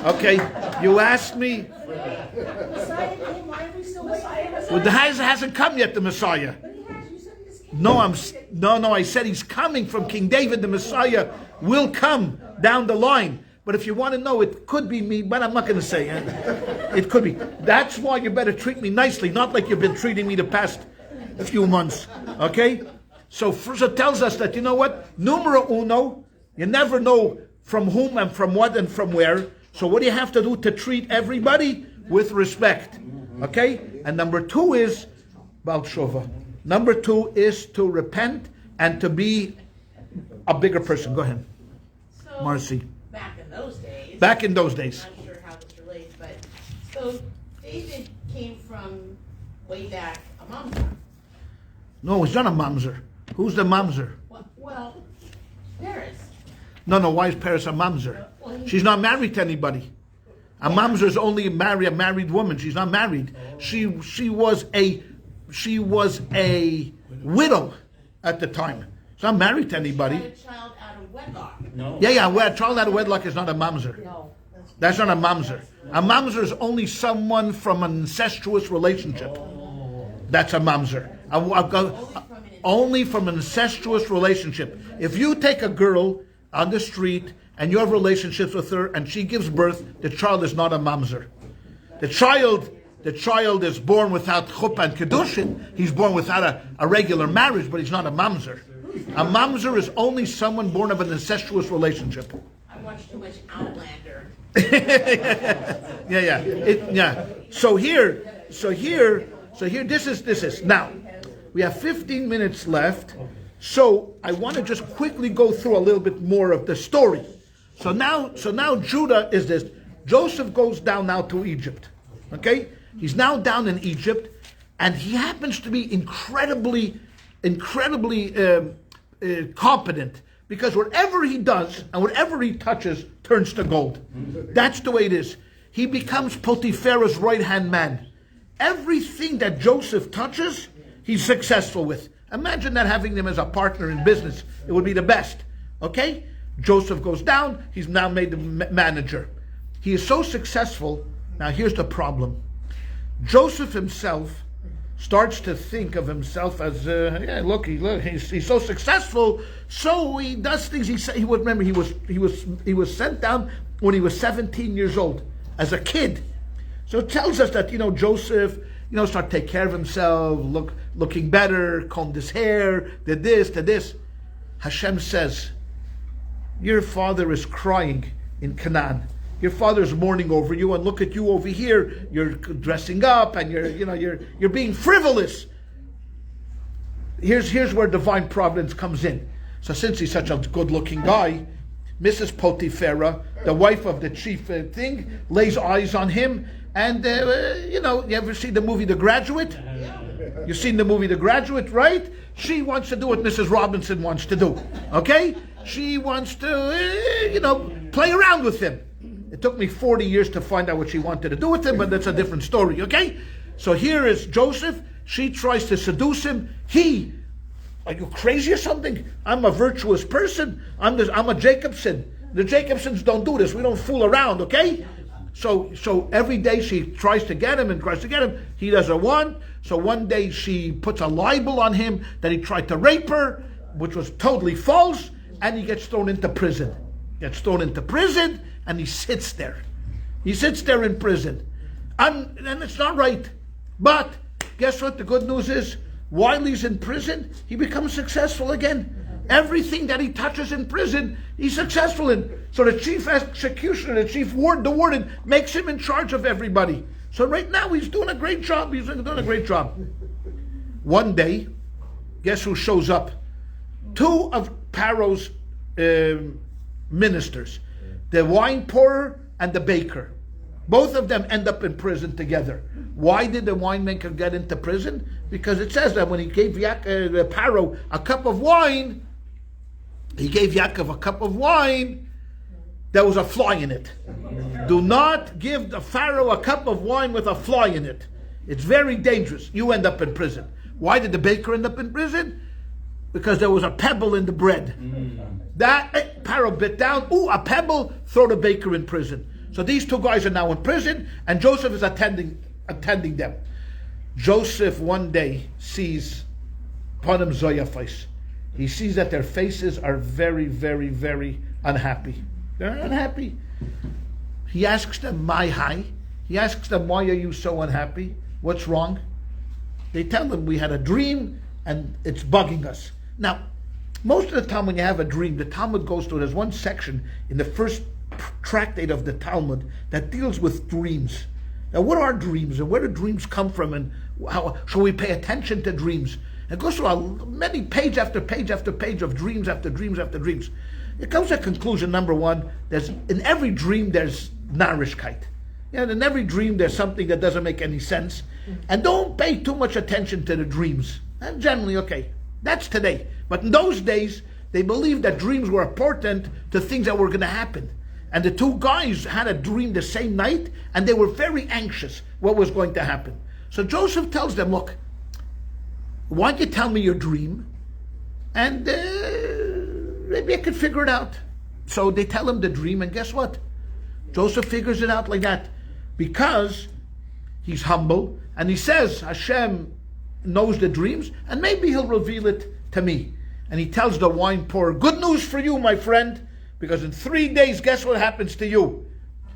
Okay, you asked me. Messiah came, why are we still waiting? Well, the hasn't come yet, the Messiah. But he has, you said he just came. No, I said he's coming from King David. The Messiah will come down the line. But if you want to know, it could be me, but I'm not going to say it. It could be. That's why you better treat me nicely, not like you've been treating me the past few months. Okay? So first it tells us that, you know what? Numero uno, you never know from whom and from what and from where. So what do you have to do to treat everybody? With respect. Okay? And number 2 is Baal Shova. Number 2 is to repent and to be a bigger person. Go ahead. So, Marcy. back in those days. Back in those days. I'm not sure how this relates, but so David came from way back a mamzer. No, it's not a mamzer. Who's the mamzer? Well, Paris. No, why is Paris a mamzer? She's not married to anybody. A mamzer is only a married woman. She's not married. She was a widow at the time. She's not married to anybody. Had a child out of wedlock. Yeah. Well, a child out of wedlock is not a mamzer. No. That's not a mamzer. A mamzer is only someone from an incestuous relationship. That's a mamzer. Only from an incestuous relationship. If you take a girl on the street and you have relationships with her and she gives birth, the child is not a mamzer. The child is born without chuppah and kedushin. He's born without a regular marriage, but he's not a mamzer. A mamzer is only someone born of an incestuous relationship. I watched too much Outlander. Yeah. So here, this is. Now, we have 15 minutes left, so I want to just quickly go through a little bit more of the story. So now Judah is this. Joseph goes down now to Egypt. Okay? He's now down in Egypt, and he happens to be incredibly competent, because whatever he does and whatever he touches turns to gold. That's the way it is. He becomes Potiphar's right-hand man. Everything that Joseph touches, he's successful with. Imagine that, having him as a partner in business. It would be the best. Okay? Joseph goes down. He's now made the manager. He is so successful. Now here's the problem. Joseph himself starts to think of himself as, he's so successful, so he does things. He would remember he was sent down when he was 17 years old as a kid. So it tells us that Joseph started to take care of himself, looking better, combed his hair, did this. Hashem says, your father is crying in Canaan. Your father's mourning over you, and look at you over here. You're dressing up, and you're being frivolous. Here's where divine providence comes in. So since he's such a good-looking guy, Mrs. Potiphera, the wife of the chief lays eyes on him, and you ever see the movie The Graduate? You've seen the movie The Graduate, right? She wants to do what Mrs. Robinson wants to do. Okay? She wants to, play around with him. It took me 40 years to find out what she wanted to do with him, but that's a different story, okay? So here is Joseph. She tries to seduce him. Are you crazy or something? I'm a virtuous person. I'm a Jacobson. The Jacobsons don't do this. We don't fool around, okay? So every day she tries to get him. He doesn't want. So one day she puts a libel on him that he tried to rape her, which was totally false, and he gets thrown into prison. And he sits there. He sits there in prison. And it's not right. But guess what? The good news is, while he's in prison, he becomes successful again. Everything that he touches in prison, he's successful in. So the chief executioner, the warden, makes him in charge of everybody. So right now he's doing a great job. One day, guess who shows up? 2 of Pharaoh's ministers. The wine pourer and the baker. Both of them end up in prison together. Why did the winemaker get into prison? Because it says that when he gave Pharaoh a cup of wine, there was a fly in it. Do not give the Pharaoh a cup of wine with a fly in it. It's very dangerous. You end up in prison. Why did the baker end up in prison? Because there was a pebble in the bread. That Pharaoh bit down. Ooh, a pebble. Throw the baker in prison. So these two guys are now in prison, and Joseph is attending them. Joseph one day sees Panim Zoyafais. He sees that their faces are very, very, very unhappy. They're unhappy. He asks them, "My hi." He asks them, "Why are you so unhappy? What's wrong?" They tell him, "We had a dream and it's bugging us." Now, most of the time when you have a dream, the Talmud goes through, there's one section in the first tractate of the Talmud that deals with dreams. Now, what are dreams and where do dreams come from, and how should we pay attention to dreams? It goes through many page after page after page of dreams after dreams after dreams. It comes to conclusion, number one, in every dream there's narishkeit. In every dream there's something that doesn't make any sense. And don't pay too much attention to the dreams. And generally, okay, that's today. But in those days, they believed that dreams were important to things that were going to happen. And the two guys had a dream the same night, and they were very anxious what was going to happen. So Joseph tells them, "Look, why don't you tell me your dream, and maybe I could figure it out." So they tell him the dream, and guess what? Joseph figures it out like that, because he's humble, and he says, Hashem knows the dreams, and maybe he'll reveal it to me. And he tells the wine pourer, "Good news for you, my friend, because in 3 days, guess what happens to you?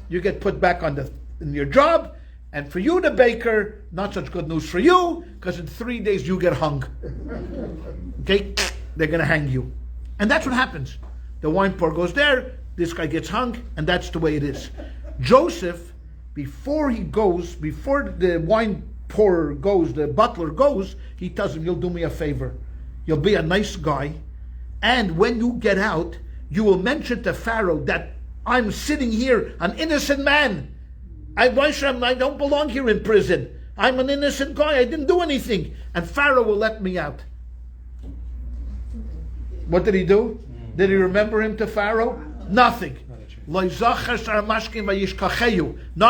You get put back in your job, and for you, the baker, not such good news for you, because in 3 days you get hung." Okay? They're going to hang you. And that's what happens. The wine pourer goes there, this guy gets hung, and that's the way it is. Joseph, before the wine pourer goes, the butler goes, he tells him, "You'll do me a favor. You'll be a nice guy, and when you get out, you will mention to Pharaoh that I'm sitting here, an innocent man. I don't belong here in prison. I'm an innocent guy. I didn't do anything. And Pharaoh will let me out." What did he do? Did he remember him to Pharaoh? Nothing. Not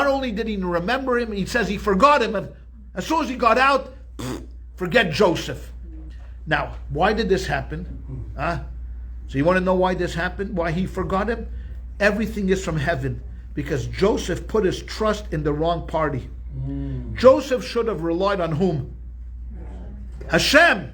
only did he remember him, he says he forgot him. And as soon as he got out, forget Joseph. Now, why did this happen? So you want to know why this happened? Why he forgot him? Everything is from heaven. Because Joseph put his trust in the wrong party. Joseph should have relied on whom? Hashem.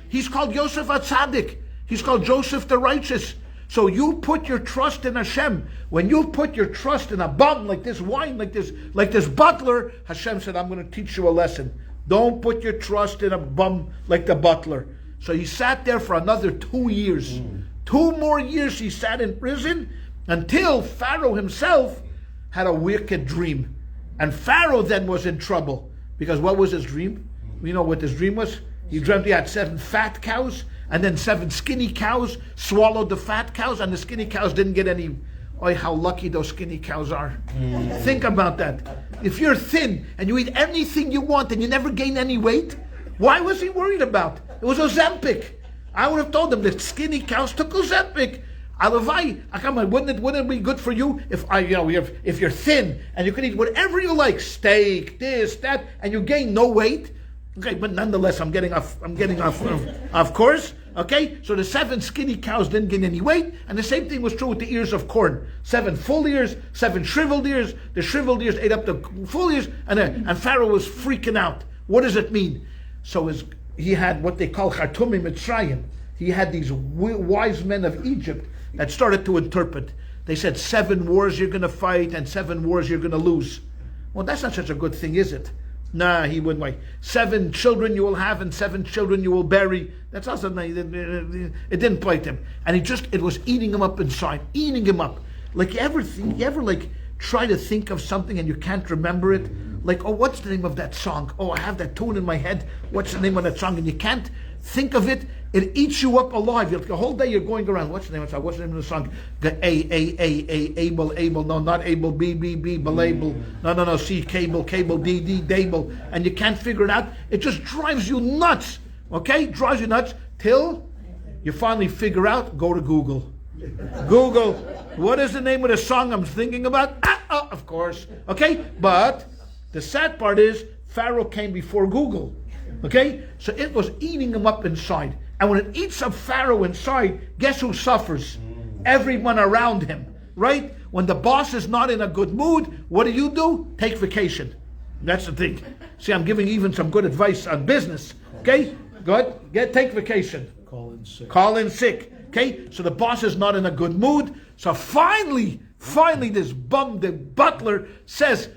He's called Yosef HaTzadik. He's called Joseph the Righteous. So you put your trust in Hashem. When you put your trust in a bum like this wine, like this butler, Hashem said, "I'm going to teach you a lesson. Don't put your trust in a bum like the butler." So he sat there for another 2 years. 2 more years he sat in prison until Pharaoh himself had a wicked dream. And Pharaoh then was in trouble. Because what was his dream? You know what his dream was? He dreamt he had 7 fat cows, and then 7 skinny cows swallowed the fat cows, and the skinny cows didn't get any. Oh, how lucky those skinny cows are. Think about that. If you're thin and you eat anything you want and you never gain any weight, why was he worried about? It was Ozempic. I would have told him the skinny cows took Ozempic. Wouldn't it be good for you if you're thin and you can eat whatever you like, steak, this, that, and you gain no weight? Okay, but nonetheless, I'm getting off of course. Okay, so the 7 skinny cows didn't gain any weight, and the same thing was true with the ears of corn. 7 full ears, 7 shriveled ears. The shriveled ears ate up the full ears, and Pharaoh was freaking out. What does it mean? So he had what they call Chartumi Mitzrayim. He had these wise men of Egypt that started to interpret. They said 7 wars you're going to fight and 7 wars you're going to lose. Well, that's not such a good thing, is it? Nah, he wouldn't wait. 7 children you will have and 7 children you will bury. That's also, it didn't bite him. And it was eating him up inside, eating him up. Like you ever try to think of something and you can't remember it? Like, oh, what's the name of that song? Oh, I have that tune in my head. What's the name of that song? And you can't think of it. It eats you up alive. The whole day you're going around. What's the name of the song? What's the name of the song? Able. No, not able. B, belable. No. C, cable, D, dable. And you can't figure it out. It just drives you nuts. Okay? Drives you nuts till you finally figure out, go to Google. Google, what is the name of the song I'm thinking about? Of course. Okay? But the sad part is, Pharaoh came before Google. Okay? So it was eating him up inside. And when it eats up Pharaoh inside, guess who suffers? Everyone around him. Right? When the boss is not in a good mood, what do? Take vacation. That's the thing. See, I'm giving even some good advice on business. Okay? Good. Take vacation. Call in sick. Okay? So the boss is not in a good mood. So finally, this bum, the butler, says,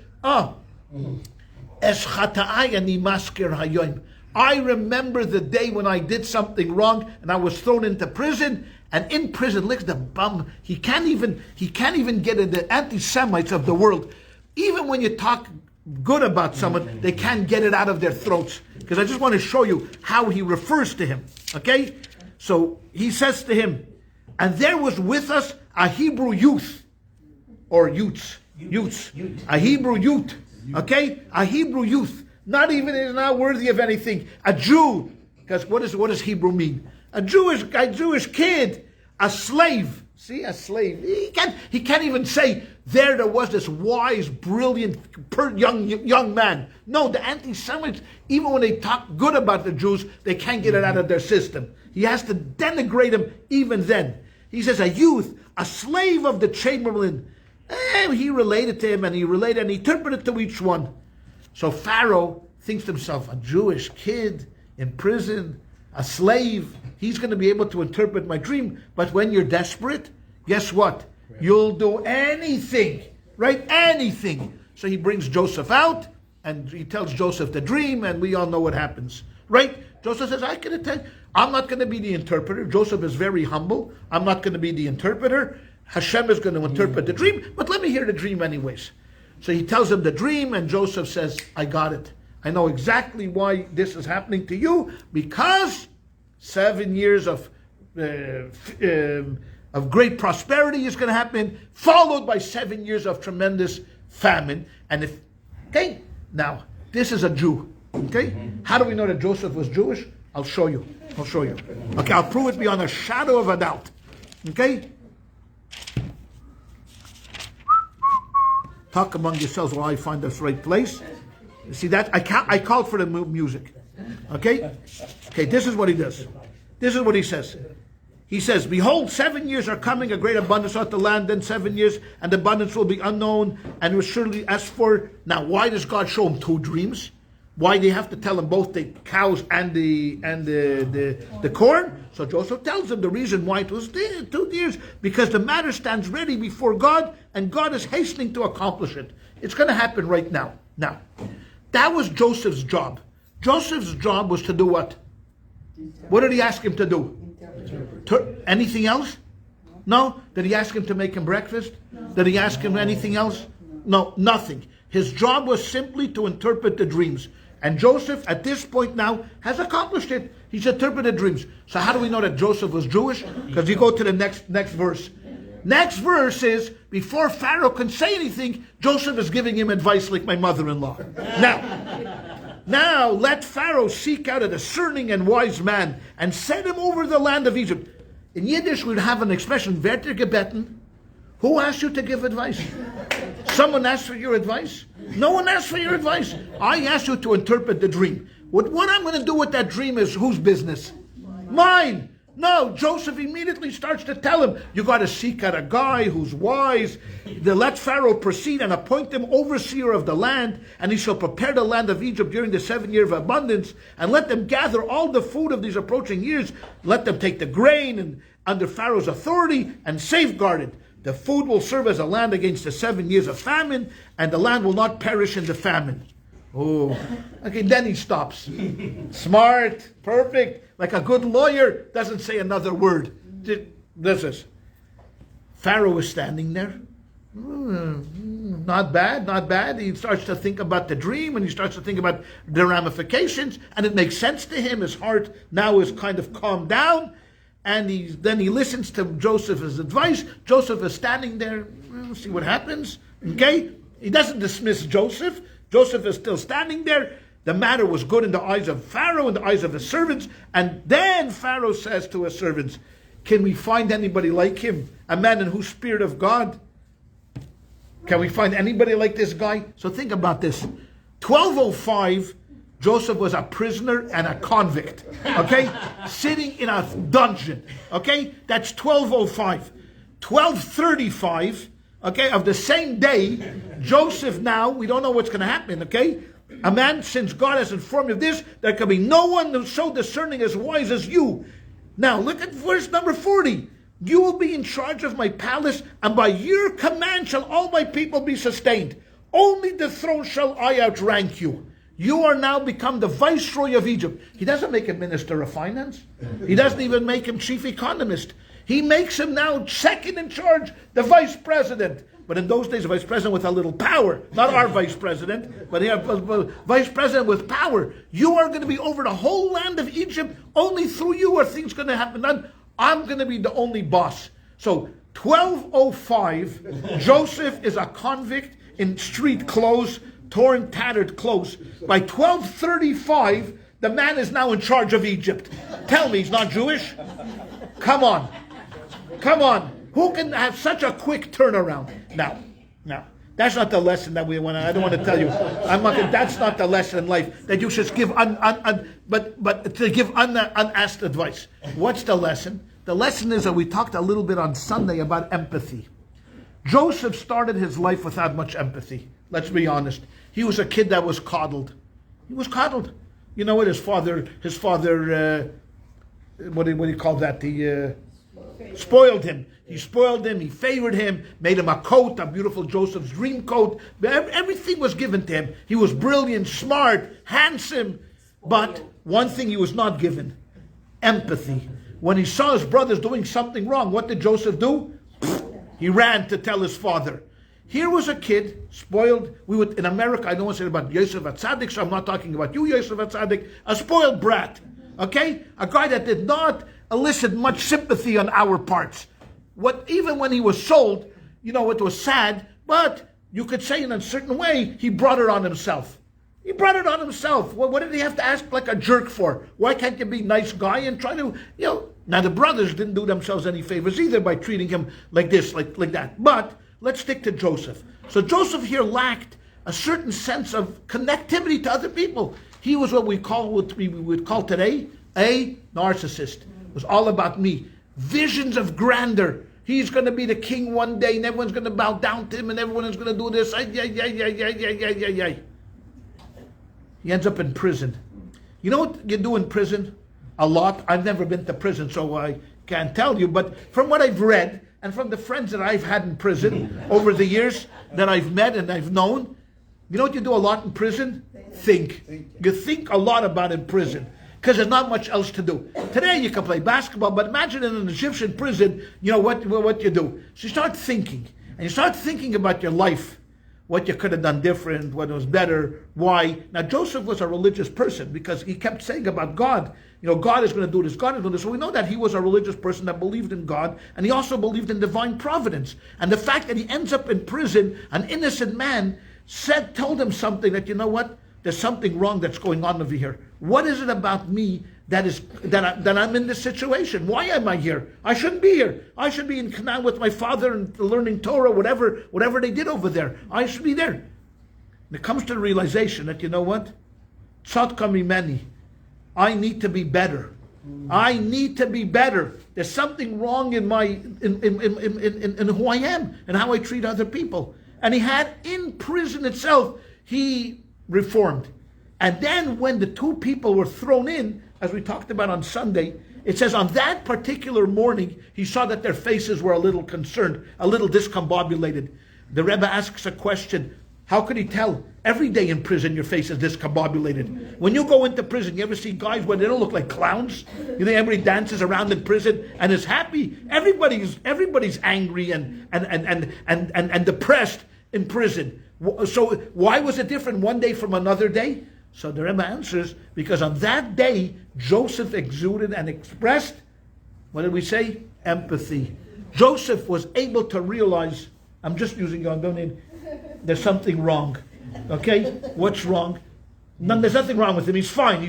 Es chata'ayani maskir hayoim. I remember the day when I did something wrong and I was thrown into prison. And in prison, look at the bum. He can't even get in the anti-Semites of the world. Even when you talk good about someone, they can't get it out of their throats. Because I just want to show you how he refers to him. Okay? So he says to him, and there was with us a Hebrew youth, or youths, a Hebrew youth. Okay? A Hebrew youth. Not worthy of anything. A Jew. Because what does Hebrew mean? A Jewish kid, a slave. See, a slave. He can't even say there was this wise, brilliant, young man. No, the anti-Semites, even when they talk good about the Jews, they can't get it out of their system. He has to denigrate him even then. He says a youth, a slave of the chamberlain. He related to him and he interpreted to each one. So Pharaoh thinks to himself, a Jewish kid in prison, a slave, he's going to be able to interpret my dream. But when you're desperate, guess what? You'll do anything, right? Anything. So he brings Joseph out and he tells Joseph the dream, and we all know what happens, right? Joseph says, I'm not going to be the interpreter. Joseph is very humble. I'm not going to be the interpreter. Hashem is going to interpret the dream, but let me hear the dream anyways. So he tells him the dream, and Joseph says, I got it. I know exactly why this is happening to you, because 7 years of great prosperity is going to happen, followed by 7 years of tremendous famine. And now this is a Jew. Okay, how do we know that Joseph was Jewish? I'll show you. Okay, I'll prove it beyond a shadow of a doubt. Okay. Talk among yourselves while I find this right place. You see that? I called for the music. Okay? Okay, this is what he does. This is what he says. He says, behold, 7 years are coming, a great abundance out the land, then 7 years, and the abundance will be unknown, and will surely as for... Now, why does God show him two dreams? Why do you have to tell him both the cows and the corn? So Joseph tells him the reason why it was 2 years, because the matter stands ready before God, and God is hastening to accomplish it. It's going to happen right now. Now, that was Joseph's job. Joseph's job was to do what? What did he ask him to do? Anything else? No? Did he ask him to make him breakfast? Did he ask him anything else? No, nothing. His job was simply to interpret the dreams. And Joseph, at this point now, has accomplished it. He's interpreted dreams. So how do we know that Joseph was Jewish? Because you go to the next verse. Next verse is, before Pharaoh can say anything, Joseph is giving him advice like my mother-in-law. Now let Pharaoh seek out a discerning and wise man and set him over the land of Egypt. In Yiddish, we'd have an expression, wer dir gebeten? Who asked you to give advice? Someone asked for your advice? No one asked for your advice. I asked you to interpret the dream. What I'm going to do with that dream is whose business? Mine. No, Joseph immediately starts to tell him, you got to seek out a guy who's wise. Let Pharaoh proceed and appoint him overseer of the land, and he shall prepare the land of Egypt during the 7 years of abundance, and let them gather all the food of these approaching years. Let them take the grain and under Pharaoh's authority and safeguard it. The food will serve as a land against the 7 years of famine, and the land will not perish in the famine. Oh, okay, then he stops. Smart, perfect, like a good lawyer, doesn't say another word. This is. Pharaoh is standing there. Not bad. He starts to think about the dream, and he starts to think about the ramifications, and it makes sense to him. His heart now is kind of calmed down. And then he listens to Joseph's advice. Joseph is standing there. We'll see what happens. Okay? He doesn't dismiss Joseph. Joseph is still standing there. The matter was good in the eyes of Pharaoh, in the eyes of his servants. And then Pharaoh says to his servants, can we find anybody like him? A man in whose spirit of God? Can we find anybody like this guy? So think about this. 1205, Joseph was a prisoner and a convict, okay? Sitting in a dungeon, okay? That's 12:05. 12:35, okay, of the same day, Joseph now, we don't know what's going to happen, okay? A man, since God has informed you of this, there can be no one who's so discerning as wise as you. Now, look at verse number 40. You will be in charge of my palace, and by your command shall all my people be sustained. Only the throne shall I outrank you. You are now become the viceroy of Egypt. He doesn't make him minister of finance. He doesn't even make him chief economist. He makes him now second in charge, the vice president. But in those days, a vice president with a little power. Not our vice president, but a vice president with power. You are going to be over the whole land of Egypt. Only through you are things going to happen. I'm going to be the only boss. So 12:05, Joseph is a convict in street clothes, torn, tattered clothes. By 12:35, the man is now in charge of Egypt. Tell me he's not Jewish? Come on. Come on. Who can have such a quick turnaround? Now, that's not the lesson that we want. I don't want to tell you. That's not the lesson in life that you should give but to give unasked advice. What's the lesson? The lesson is that we talked a little bit on Sunday about empathy. Joseph started his life without much empathy. Let's be honest. He was a kid that was coddled. He was coddled. You know what? His father. What do you call that? Spoiled him. He spoiled him. He favored him. Made him a coat, a beautiful Joseph's dream coat. Everything was given to him. He was brilliant, smart, handsome. But one thing he was not given: empathy. When he saw his brothers doing something wrong, what did Joseph do? He ran to tell his father. Here was a kid, spoiled. In America, I don't want to say about Yosef Atzadik, so I'm not talking about you, Yosef Atzadik. A spoiled brat, okay? A guy that did not elicit much sympathy on our parts. Even when he was sold, it was sad, but you could say in a certain way, he brought it on himself. He brought it on himself. Well, what did he have to ask like a jerk for? Why can't you be a nice guy and try to, Now the brothers didn't do themselves any favors either by treating him like this, like that. But let's stick to Joseph. So Joseph here lacked a certain sense of connectivity to other people. He was what we would call today a narcissist. It was all about me. Visions of grandeur. He's going to be the king one day, and everyone's going to bow down to him, and everyone is going to do this. He ends up in prison. You know what you do in prison? A lot. I've never been to prison, so I can't tell you. But from what I've read, and from the friends that I've had in prison over the years that I've met and I've known, you know what you do a lot in prison? Think. You think a lot about in prison, because there's not much else to do. Today you can play basketball, but imagine in an Egyptian prison, what you do. So you start thinking, and you start thinking about your life, what you could have done different, what was better, why. Now Joseph was a religious person because he kept saying about God, God is going to do this, God is going to do this. So we know that he was a religious person that believed in God, and he also believed in divine providence. And the fact that he ends up in prison, an innocent man, told him something that, there's something wrong that's going on over here. What is it about me that I'm in this situation? Why am I here? I shouldn't be here. I should be in Canaan with my father and learning Torah, whatever they did over there. I should be there. And it comes to the realization that, Tzadka mimeni. I need to be better. I need to be better. There's something wrong in who I am and how I treat other people. And he had in prison itself, he reformed. And then when the two people were thrown in, as we talked about on Sunday, it says on that particular morning, he saw that their faces were a little concerned, a little discombobulated. The Rebbe asks a question. How could he tell? Every day in prison, your face is discombobulated. When you go into prison, you ever see guys where they don't look like clowns? You think everybody dances around in prison and is happy? Everybody's angry and depressed in prison. So why was it different one day from another day? So the Rebbe answers, because on that day, Joseph exuded and expressed, what did we say? Empathy. Joseph was able to realize, I'm just using your name, there's something wrong. Okay? What's wrong? There's nothing wrong with him. He's fine.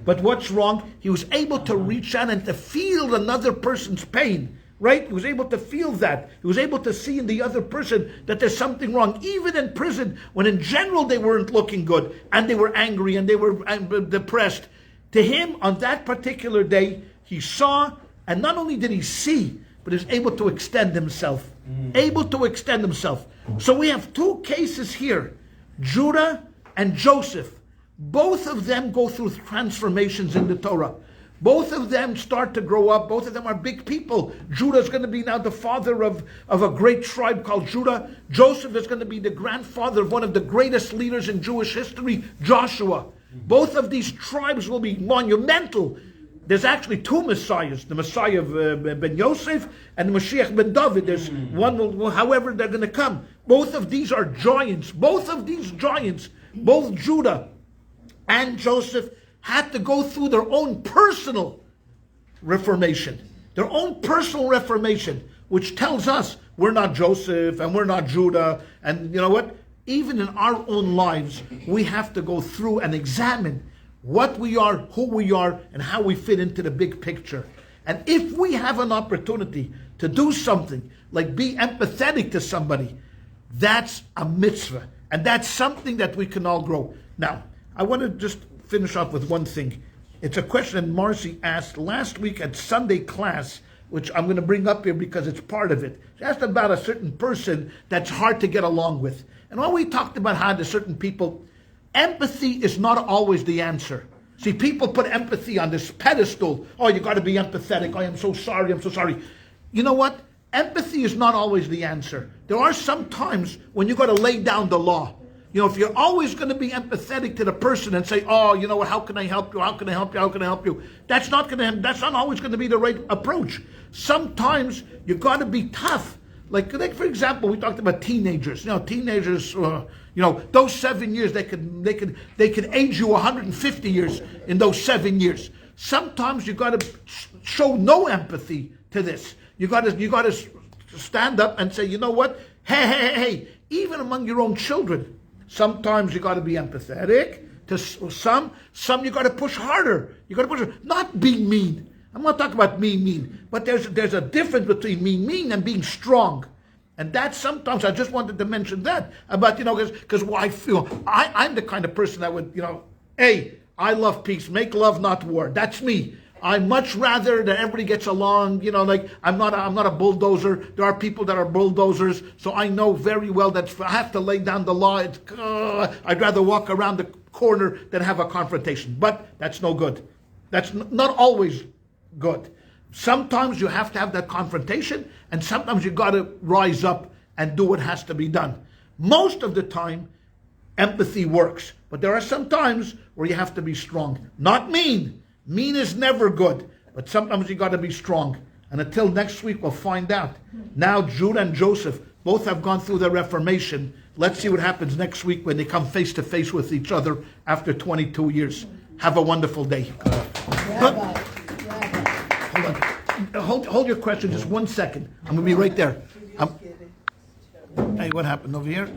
But what's wrong? He was able to reach out and to feel another person's pain. right? He was able to feel that. He was able to see in the other person that there's something wrong. Even in prison, when in general they weren't looking good, and they were angry, and they were depressed. To him, on that particular day, he saw, and not only did he see, but he was able to extend himself. Able to extend himself. So we have two cases here, Judah and Joseph. Both of them go through transformations in the Torah. Both of them start to grow up. Both of them are big people. Judah is going to be now the father of a great tribe called Judah. Joseph is going to be the grandfather of one of the greatest leaders in Jewish history, Joshua. Both of these tribes will be monumental. There's actually two Messiahs, the Messiah of Ben Yosef and the Mashiach ben David. There's one, however they're going to come. Both of these are giants. Both of these giants, both Judah and Joseph, had to go through their own personal reformation. Their own personal reformation, which tells us we're not Joseph and we're not Judah. And you know what? Even in our own lives, we have to go through and examine what we are, who we are, and how we fit into the big picture. And if we have an opportunity to do something, like be empathetic to somebody, that's a mitzvah. And that's something that we can all grow. Now, I want to just finish off with one thing. It's a question that Marcy asked last week at Sunday class, which I'm going to bring up here because it's part of it. She asked about a certain person that's hard to get along with. And when we talked about how to certain people, empathy is not always the answer. See, people put empathy on this pedestal. Oh, you got to be empathetic. I am so sorry. I'm so sorry. You know what? Empathy is not always the answer. There are some times when you got to lay down the law. You know, if you're always going to be empathetic to the person and say, oh, you know what, how can I help you? How can I help you? How can I help you? That's not always going to be the right approach. Sometimes you got to be tough. Like, for example, we talked about teenagers. You know, teenagers, those 7 years, they could age you 150 years in those 7 years. Sometimes you got to show no empathy to this. You got to stand up and say, you know what? Hey, even among your own children, sometimes you got to be empathetic to some you got to push harder. You got to push, not being mean. I'm not talking about mean, but there's a difference between mean and being strong. And that sometimes, I just wanted to mention that about, because I feel, I'm the kind of person that would, hey, I love peace, make love, not war. That's me. I much rather that everybody gets along, I'm not a bulldozer. There are people that are bulldozers, so I know very well that if I have to lay down the law, I'd rather walk around the corner than have a confrontation. But that's no good. That's not always good. Sometimes you have to have that confrontation, and sometimes you got to rise up and do what has to be done. Most of the time, empathy works, but there are some times where you have to be strong. Not mean. Mean is never good, but sometimes you got to be strong. And until next week, we'll find out. Now, Judah and Joseph both have gone through the Reformation. Let's see what happens next week when they come face to face with each other after 22 years. Have a wonderful day. Rabbi. Hold your question just 1 second. I'm going to be right there. Hey, what happened over here?